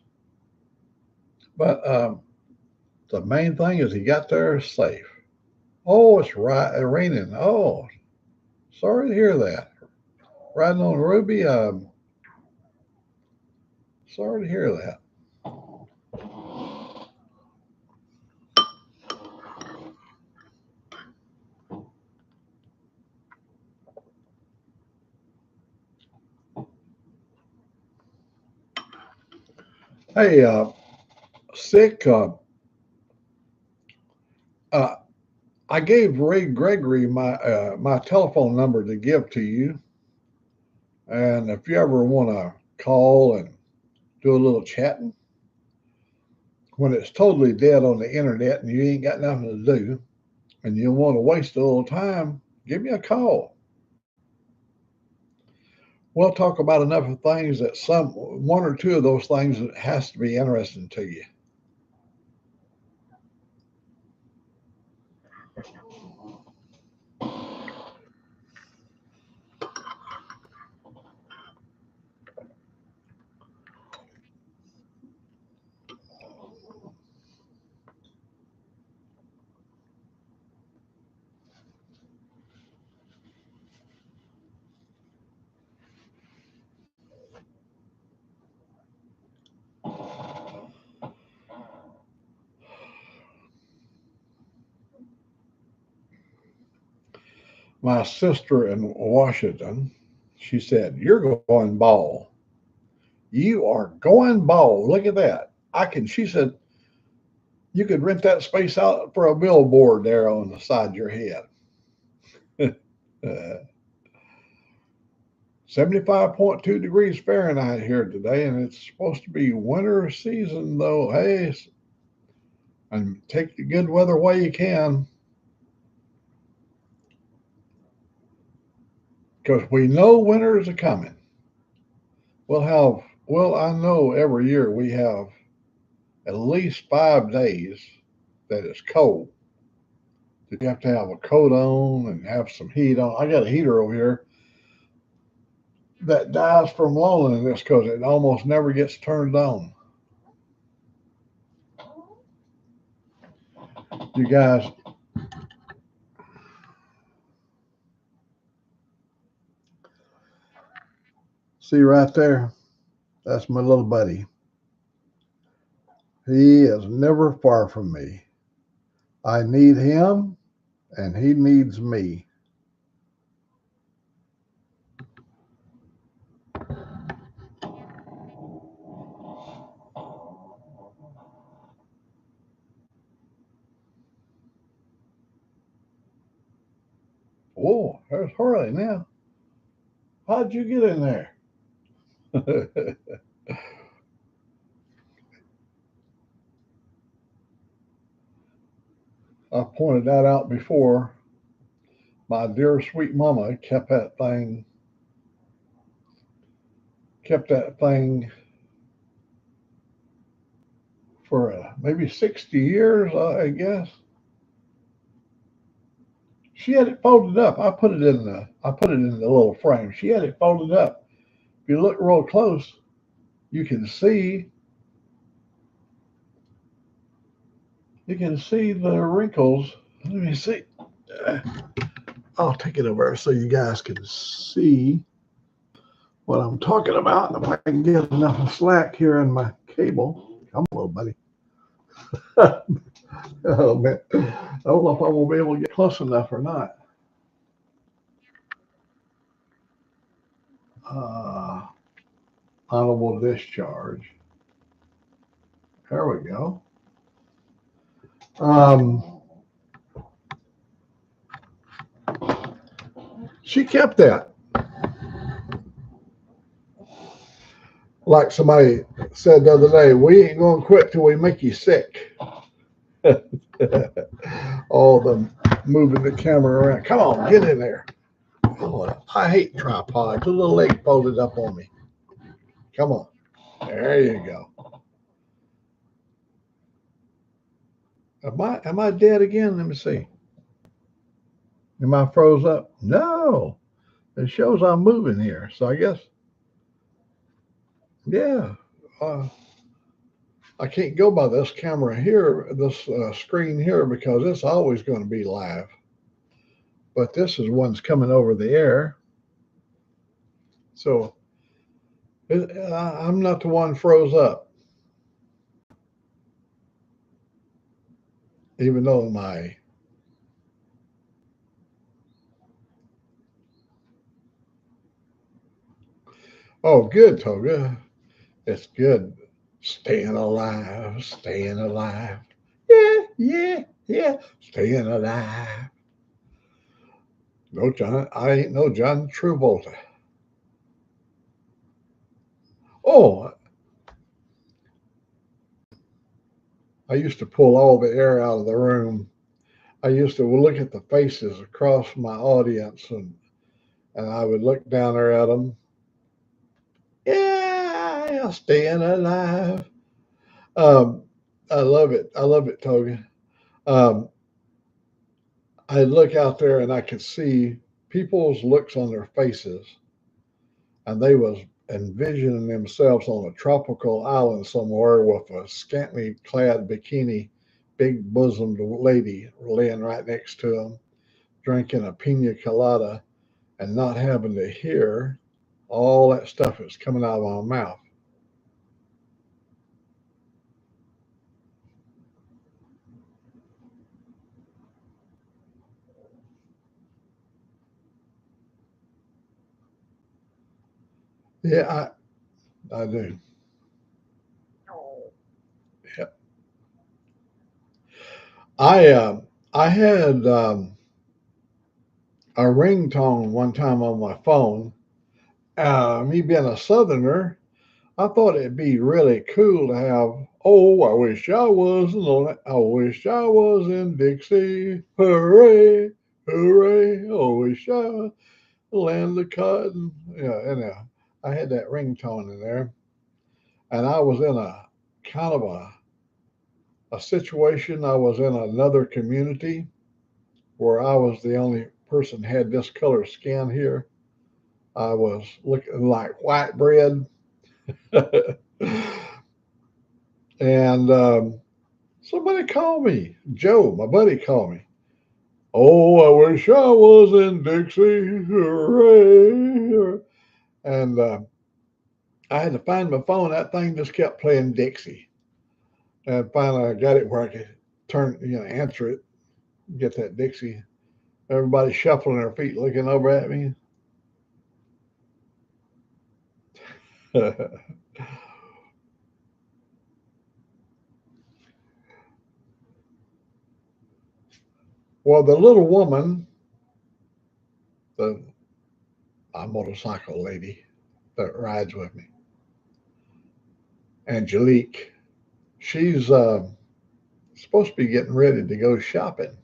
But the main thing is he got there safe. Oh, it's raining. Oh, sorry to hear that. Riding on Ruby. Sorry to hear that. Hey, sick. Uh, I gave Ray Gregory my telephone number to give to you, and if you ever want to call and do a little chatting when it's totally dead on the internet and you ain't got nothing to do, and you want to waste a little time, give me a call. We'll talk about enough of things that one or two of those things that has to be interesting to you. My sister in Washington, she said, "You're going bald. You are going bald. Look at that. I can." She said, "You could rent that space out for a billboard there on the side of your head." uh, 75.2 degrees Fahrenheit here today, and it's supposed to be winter season, though. Hey, and take the good weather while you can, because we know winter is a coming. I know every year we have at least 5 days that it's cold. You have to have a coat on and have some heat on. I got a heater over here that dies from loneliness because it almost never gets turned on. You guys, see right there? That's my little buddy. He is never far from me. I need him, and he needs me. Oh, there's Harley now. How'd you get in there? I pointed that out before. My dear sweet mama kept that thing for maybe 60 years, I guess. She had it folded up. I put it in the little frame. She had it folded up. If you look real close, you can see the wrinkles. Let me see. Uh, I'll take it over so you guys can see what I'm talking about. If I can get enough slack here in my cable. Come on, little buddy. Oh man, I don't know if I will be able to get close enough or not. Uh, Honorable discharge. There we go. Um, she kept that. like somebody said the other day, we ain't going to quit till we make you sick. All the moving the camera around. Come on, get in there. Oh, I hate tripods. A little leg folded up on me. Come on. There you go. Am I dead again? Let me see. Am I froze up? No. It shows I'm moving here. So I guess, yeah. I can't go by this camera here, this screen here, because it's always going to be live. But this is one's coming over the air. So I'm not the one froze up, even though my good, Toga. It's good. Staying alive, staying alive. Yeah, yeah, yeah. Staying alive. No, John. I ain't no John Travolta. Oh, I used to pull all the air out of the room. I used to look at the faces across my audience, and I would look down there at them. Yeah, staying alive. Um, I love it. I love it, Toga. Um, I look out there and I could see people's looks on their faces, and they was envisioning themselves on a tropical island somewhere with a scantily clad bikini, big bosomed lady laying right next to them, drinking a pina colada and not having to hear all that stuff that's coming out of my mouth. Yeah, I do. Yeah. I uh, I had a ringtone one time on my phone. Me being a Southerner, I thought it'd be really cool to have. Oh, I wish I was on it. I wish I was in Dixie. Hooray, hooray! I wish I land the cotton. Yeah, anyhow, I had that ringtone in there, and I was in a kind of a situation. I was in another community where I was the only person had this color skin here. I was looking like white bread. And somebody called me. Joe, my buddy, called me. Oh, I wish I was in Dixie. Hooray. And I had to find my phone. That thing just kept playing Dixie. And finally, I got it where I could answer it, get that Dixie. Everybody shuffling their feet, looking over at me. Well, the little woman, the my motorcycle lady that rides with me, Angelique, she's supposed to be getting ready to go shopping.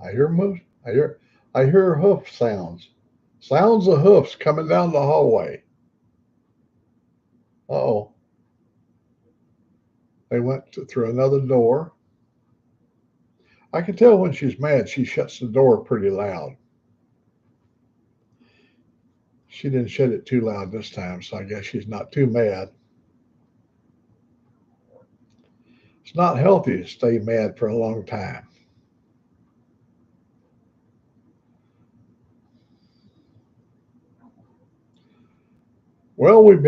I hear moves. I hear hoof sounds. Sounds of hoofs coming down the hallway. Oh, they went through another door. I can tell when she's mad. She shuts the door pretty loud. She didn't shut it too loud this time, so I guess she's not too mad. It's not healthy to stay mad for a long time. Well, we've only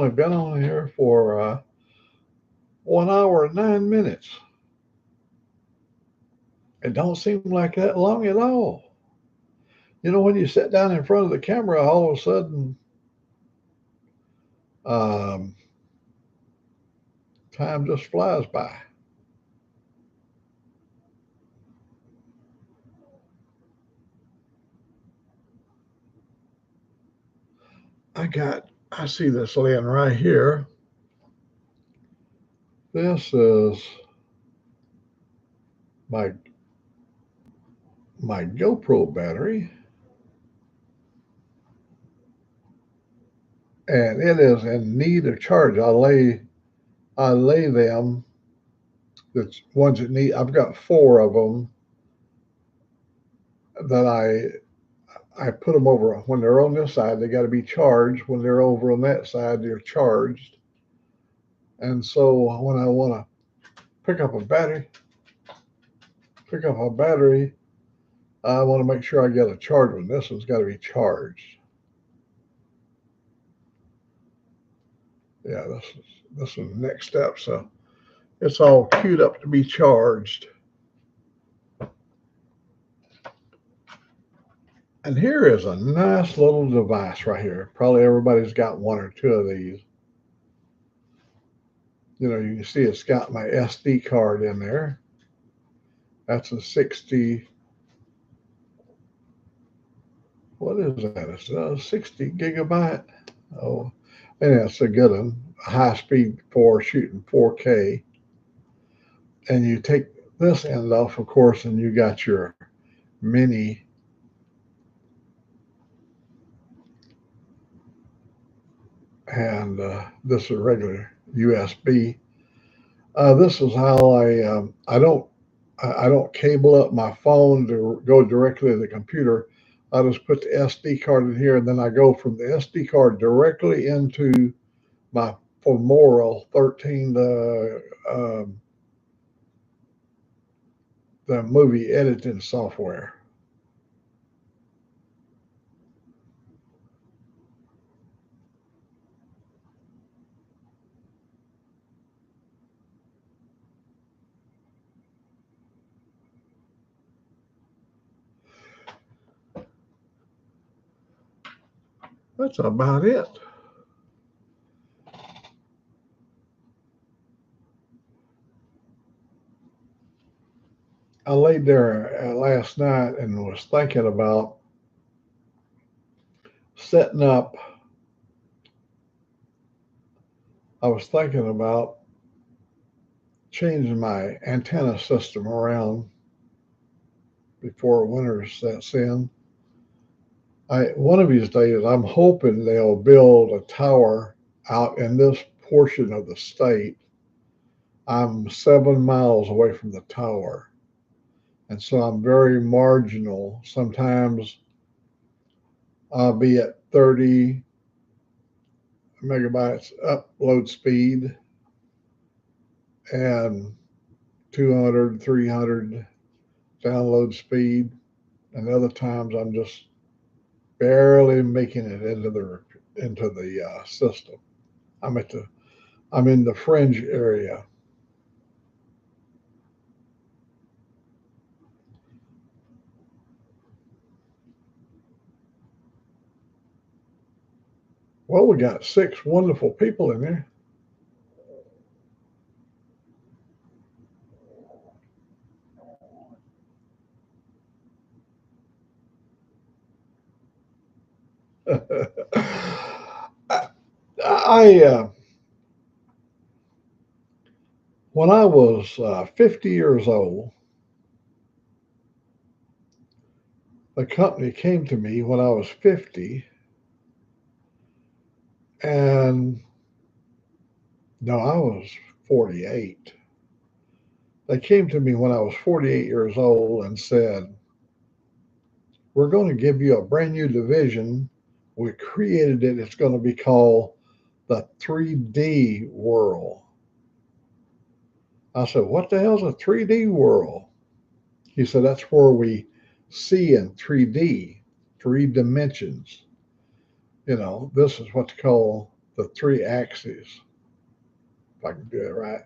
been on here for 1 hour and 9 minutes. It don't seem like that long at all. When you sit down in front of the camera, all of a sudden, um, time just flies by. I see this laying right here. This is my my GoPro battery, and it is in need of charge. I lay them. The ones that need. I've got four of them that I put them over when they're on this side. They got to be charged. When they're over on that side, they're charged. And so when I want to pick up a battery, pick up a battery, I want to make sure I get a charge one. This one's got to be charged. Yeah, this is the next step. So it's all queued up to be charged. And here is a nice little device right here. Probably everybody's got one or two of these. You know, you can see it's got my SD card in there. That's a 60. What is that? It's a 60 gigabyte. Oh, and it's a good one. High speed for shooting 4K. And you take this end off, of course, and you got your mini and this is regular USB. This is how I don't cable up my phone to go directly to the computer. I just put the SD card in here, and then I go from the SD card directly into my Femoral 13, the movie editing software. That's about it. I laid there last night and was thinking about setting up. I was thinking about changing my antenna system around before winter sets in. One of these days, I'm hoping they'll build a tower out in this portion of the state. I'm 7 miles away from the tower, and so I'm very marginal. Sometimes I'll be at 30 megabytes upload speed and 200, 300 download speed, and other times I'm just barely making it into the system. I'm at the I'm in the fringe area. Well, we got six wonderful people in there. I When I was 50 years old, the company came to me when I was 50, and no, I was 48. They came to me when I was 48 years old and said, "We're going to give you a brand new division. We created it. It's going to be called the 3D world." I said, "What the hell's a 3D world?" He said, "That's where we see in 3D, three dimensions. You know, this is what's called the three axes, if I can do it right,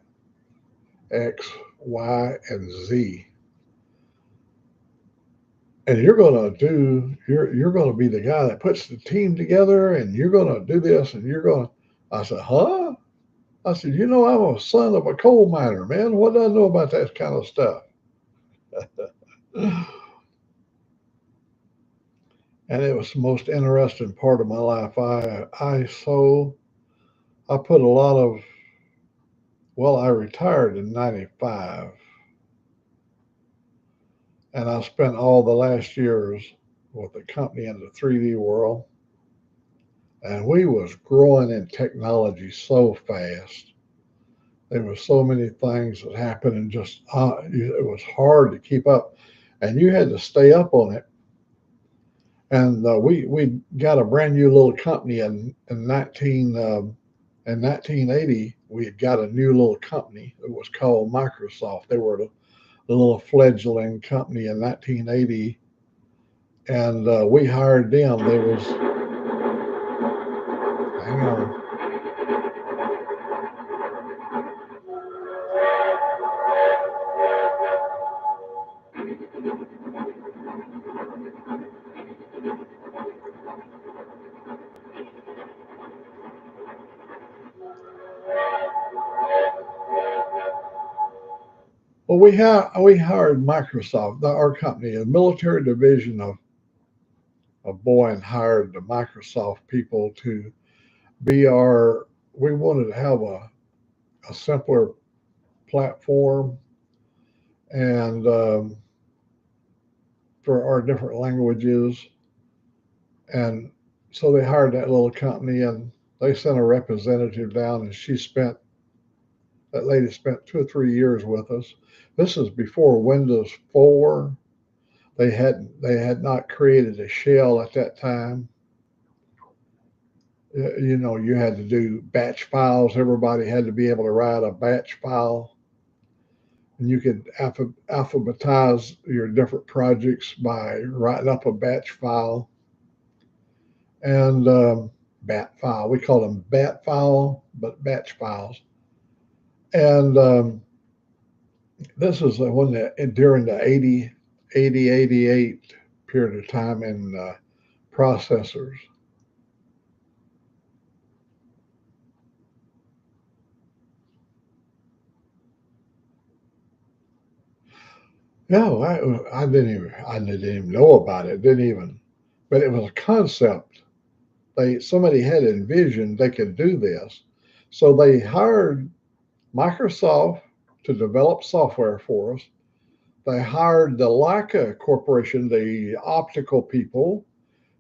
X, Y, and Z. And you're going to be the guy that puts the team together, and you're going to do this, and you're going to." I said, "Huh?" I said, "You know, I'm a son of a coal miner, man. What do I know about that kind of stuff?" and it was the most interesting part of my life. I put a lot of, well, I retired in '95, and I spent all the last years with the company in the 3D world, and we was growing in technology so fast. There were so many things that happened, and just it was hard to keep up, and you had to stay up on it. And we got a brand new little company in 1980. We had got a new little company. It was called Microsoft. They were the little fledgling company in 1980, and we hired them. They was hang on. Well, we hired Microsoft, our company, a military division of Boeing hired the Microsoft people to be our. We wanted to have a simpler platform and for our different languages, and so they hired that little company and they sent a representative down, and that lady spent 2 or 3 years with us. This is before Windows 4. They had not created a shell at that time. You know, you had to do batch files. Everybody had to be able to write a batch file, and you could alphabetize your different projects by writing up a batch file and bat file. We call them bat file, but batch files. And this is the one that during the 88 period of time in processors. No, I didn't even know about it. Didn't even, but it was a concept. Somebody had envisioned they could do this, so they hired Microsoft to develop software for us. They hired the Leica Corporation, the optical people,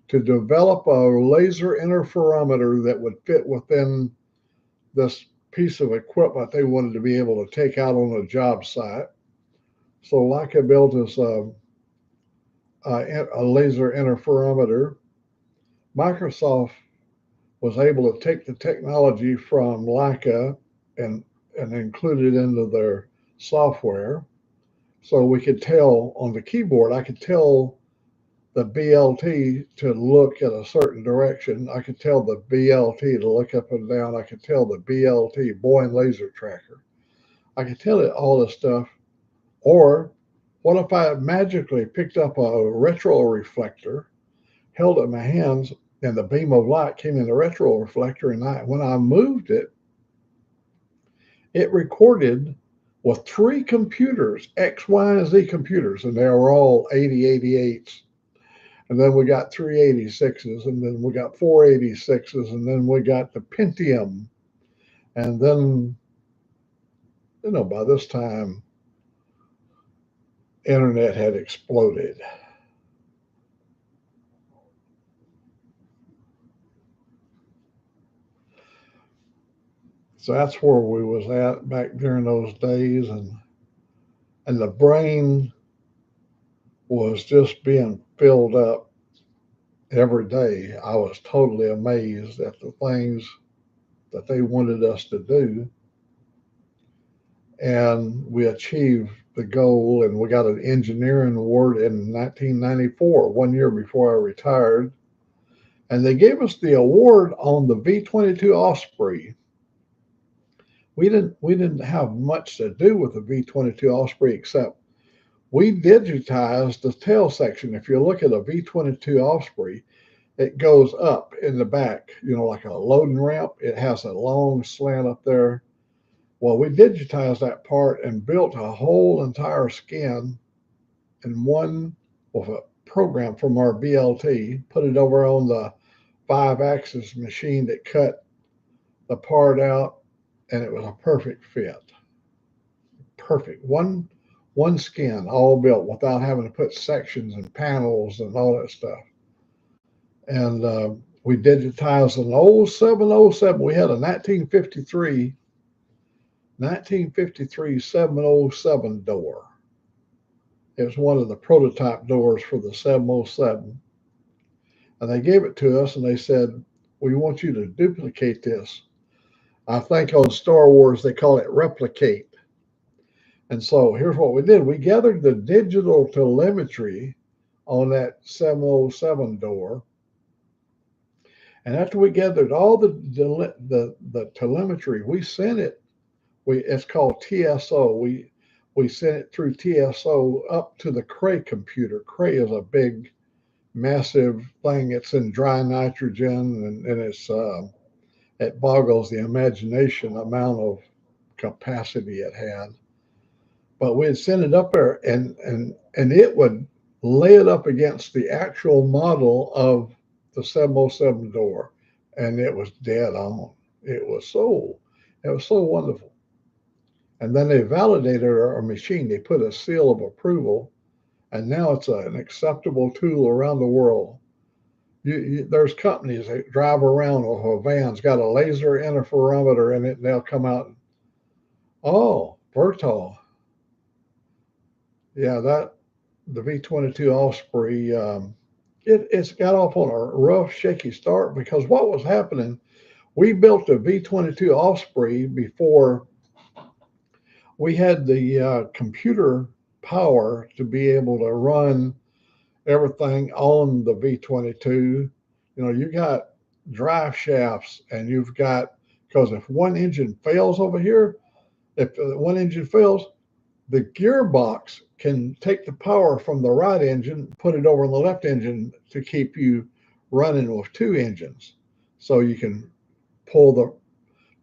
to develop a laser interferometer that would fit within this piece of equipment they wanted to be able to take out on a job site. So Leica built us a laser interferometer. Microsoft was able to take the technology from Leica and include it into their software. So we could tell on the keyboard, I could tell the BLT to look at a certain direction. I could tell the BLT to look up and down. I could tell the BLT, Boeing Laser Tracker. I could tell it all this stuff. Or what if I magically picked up a retro reflector, held it in my hands, and the beam of light came in the retro reflector, and when I moved it, it recorded with three computers, X, Y, and Z computers, and they were all 8088s. And then we got 386s, and then we got 486s, and then we got the Pentium. And then, by this time, internet had exploded. So that's where we was at back during those days, and the brain was just being filled up every day. I was totally amazed at the things that they wanted us to do, and we achieved the goal. And we got an engineering award in 1994, 1 year before I retired, and they gave us the award on the V-22 Osprey. We didn't have much to do with the V-22 Osprey except we digitized the tail section. If you look at a V-22 Osprey, it goes up in the back, like a loading ramp. It has a long slant up there. Well, we digitized that part and built a whole entire skin in one with program from our BLT, put it over on the 5-axis machine that cut the part out, and it was a perfect fit. Perfect. One skin, all built without having to put sections and panels and all that stuff. And we digitized an old 707. We had a 1953 707 door. It was one of the prototype doors for the 707. And they gave it to us and they said, we want you to duplicate this. I think on Star Wars they call it replicate. And so here's what we did. We gathered the digital telemetry on that 707 door. And after we gathered all the telemetry, we sent it. It's called TSO. We sent it through TSO up to the Cray computer. Cray is a big, massive thing. It's in dry nitrogen, and it boggles the imagination amount of capacity it had. But we'd send it up there, and it would lay it up against the actual model of the 707 door, and it was dead on. It was so wonderful. And then they validated our machine. They put a seal of approval, and now it's an acceptable tool around the world. There's companies that drive around with a van's got a laser interferometer in it, and they'll come out and, oh, Bertol. Yeah, the V-22 Osprey, it's got off on a rough, shaky start because what was happening, we built a V-22 Osprey before we had the computer power to be able to run everything on the V-22. You got drive shafts and you've got, because if one engine fails over here, if one engine fails, the gearbox can take the power from the right engine, put it over on the left engine to keep you running with two engines. So you can pull the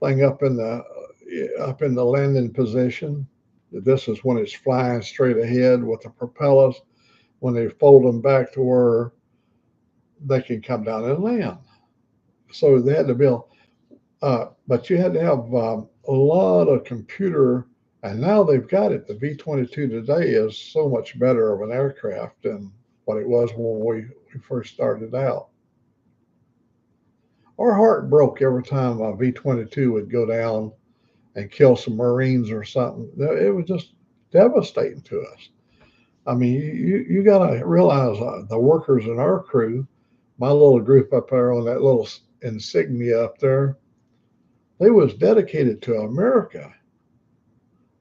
thing up in the landing position. This is when it's flying straight ahead with the propellers. When they fold them back to where they can come down and land. So they had to build, but you had to have a lot of computer. And now they've got it. The V-22 today is so much better of an aircraft than what it was when we first started out. Our heart broke every time a V-22 would go down and kill some Marines or something. It was just devastating to us. I mean, you got to realize the workers in our crew, my little group up there on that little insignia up there, they was dedicated to America.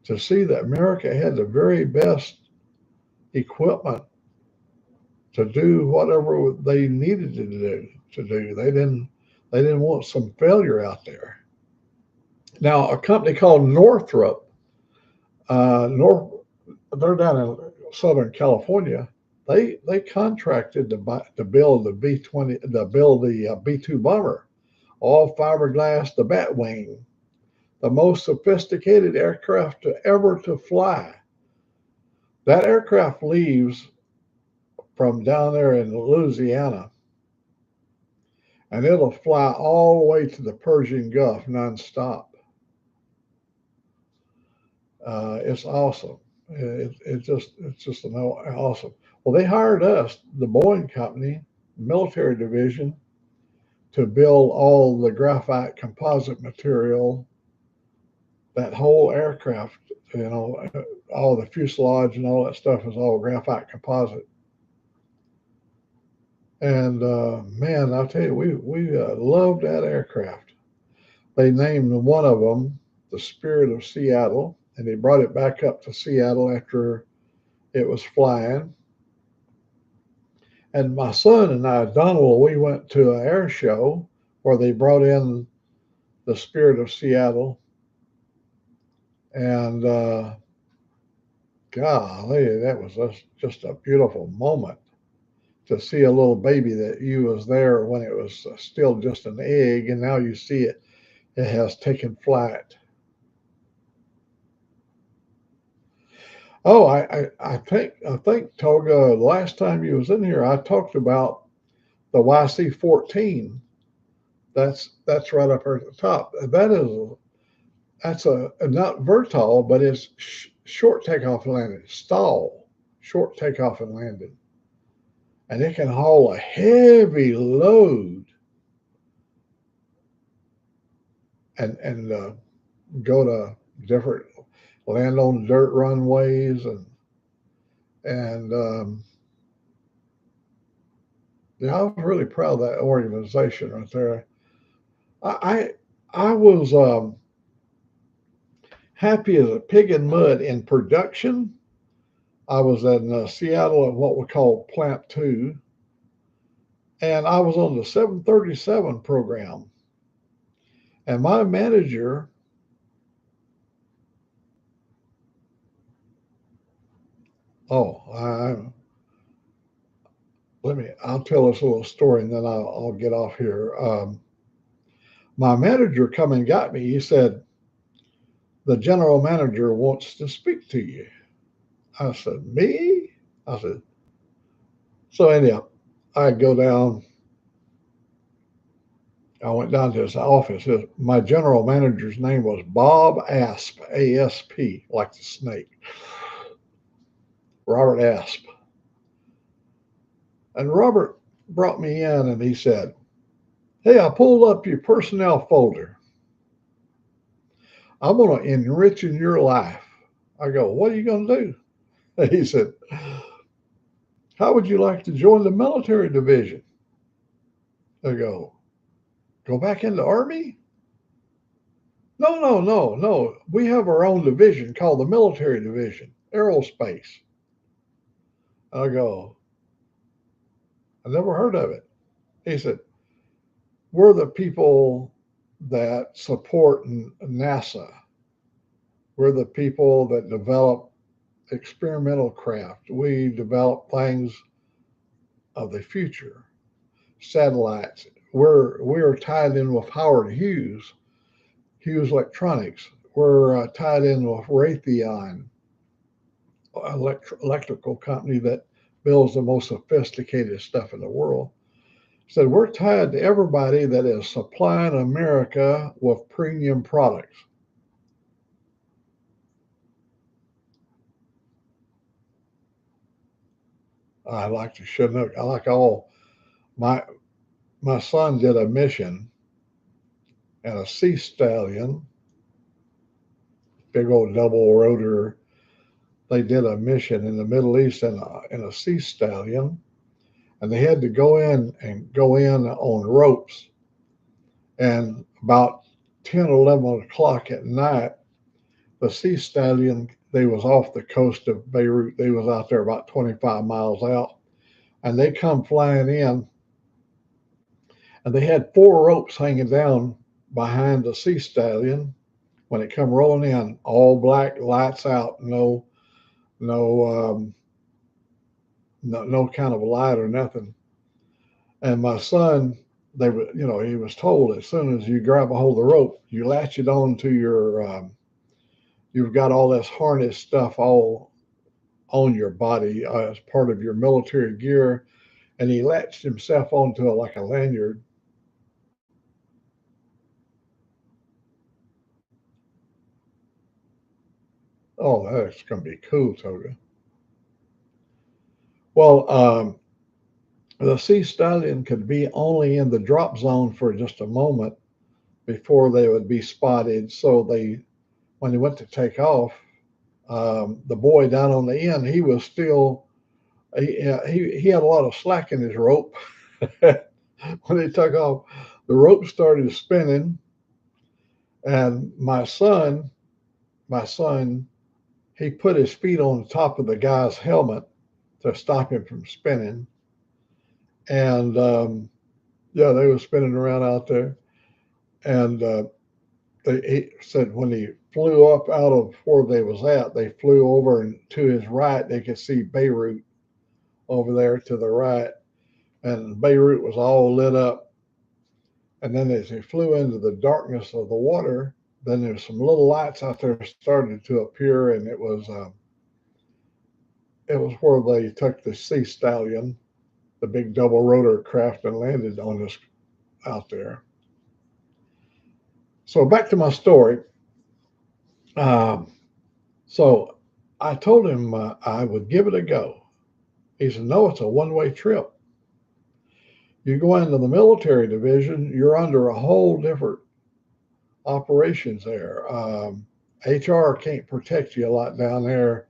To see that America had the very best equipment to do whatever they needed to do. They didn't want some failure out there. Now, a company called Northrop, they're down in Southern California. They contracted to build the B-2 bomber, all fiberglass, the Batwing, the most sophisticated aircraft ever to fly. That aircraft leaves from down there in Louisiana, and it'll fly all the way to the Persian Gulf nonstop. It's awesome. It's just awesome. Well, they hired us, the Boeing company, military division, to build all the graphite composite material. That whole aircraft, all the fuselage and all that stuff is all graphite composite. And man, I'll tell you, we loved that aircraft. They named one of them the Spirit of Seattle, and they brought it back up to Seattle after it was flying. And my son and I, Donald, we went to an air show where they brought in the Spirit of Seattle. And golly, that was just a beautiful moment to see a little baby that you was there when it was still just an egg, and now you see it has taken flight. Oh, I think Toga, the last time you was in here, I talked about the YC-14. That's right up here at the top. That's a not vertol, but it's short takeoff and landing, stall, short takeoff and landing, and it can haul a heavy load and go to different land on dirt runways and yeah, I was really proud of that organization right there. I I was happy as a pig in mud in production. I was in Seattle at what we call Plant Two, and I was on the 737 program. And my manager, oh, I'll tell this little story and then I'll get off here. My manager come and got me. He said, the general manager wants to speak to you. I said, me? I said, so anyhow, I go down. I went down to his office. My general manager's name was Bob Asp, ASP, like the snake, Robert Asp. And Robert brought me in and he said, hey, I pulled up your personnel folder. I'm going to enrich in your life. I go, what are you going to do? He said, how would you like to join the military division? I go back in the Army? No, no, no, no. We have our own division called the military division, aerospace. I go, I never heard of it. He said, we're the people that support NASA. We're the people that develop experimental craft. We develop things of the future, satellites. We're tied in with Howard Hughes, Hughes Electronics. We're tied in with Raytheon, electrical company that builds the most sophisticated stuff in the world. Said we're tied to everybody that is supplying America with premium products. I like to Chinook. I like all my my son did a mission and a sea stallion, big old double rotor. They did a mission in the Middle East in a sea stallion, and they had to go in on ropes. And about 10, 11 o'clock at night, the sea stallion, they was off the coast of Beirut. They was out there about 25 miles out, and they come flying in, and they had four ropes hanging down behind the sea stallion. When it come rolling in, all black, lights out, no, no kind of light or nothing. And my son, he was told as soon as you grab a hold of the rope, you latch it on to your, you've got all this harness stuff all on your body as part of your military gear. And he latched himself onto it like a lanyard. Oh, that's going to be cool, Toga. Well, the sea stallion could be only in the drop zone for just a moment before they would be spotted. So when they went to take off, the boy down on the end, he was still he had a lot of slack in his rope. When they took off, the rope started spinning, and my son, he put his feet on the top of the guy's helmet to stop him from spinning, and yeah, they were spinning around out there, and he said when he flew up out of where they was at, they flew over and to his right, they could see Beirut over there to the right, and Beirut was all lit up. And then as he flew into the darkness of the water, then there's some little lights out there started to appear, and it was it was where they took the Sea Stallion, the big double rotor craft, and landed on us out there. So back to my story. Um, so I told him I would give it a go. He said, "No, it's a one-way trip. You go into the military division, you're under a whole different operations there. HR can't protect you a lot down there.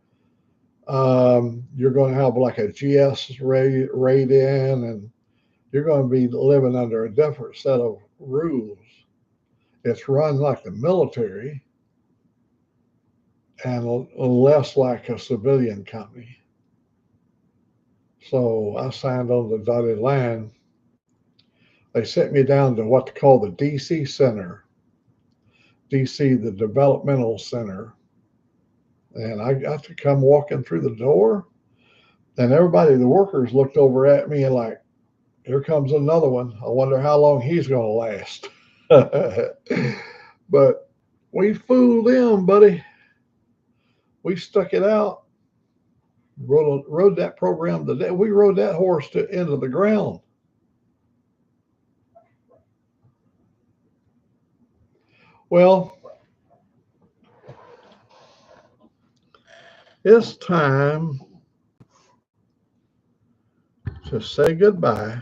You're going to have like a GS raid in, and you're going to be living under a different set of rules. It's run like the military and less like a civilian company." So I signed on the dotted line. They sent me down to what they call the DC Center, DC, the Developmental Center. And I got to come walking through the door, and everybody, the workers, looked over at me and like, here comes another one. I wonder how long he's going to last. But we fooled them, buddy. We stuck it out. Rode that program today. We rode that horse into the ground. Well, it's time to say goodbye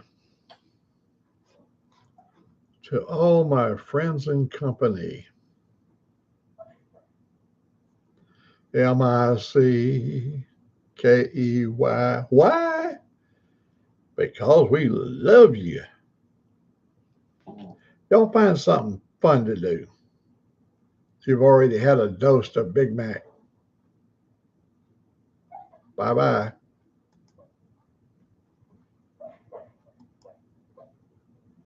to all my friends and company. Mickey. Why? Because we love you. Y'all find something fun to do. You've already had a dose of Big Mac. Bye bye.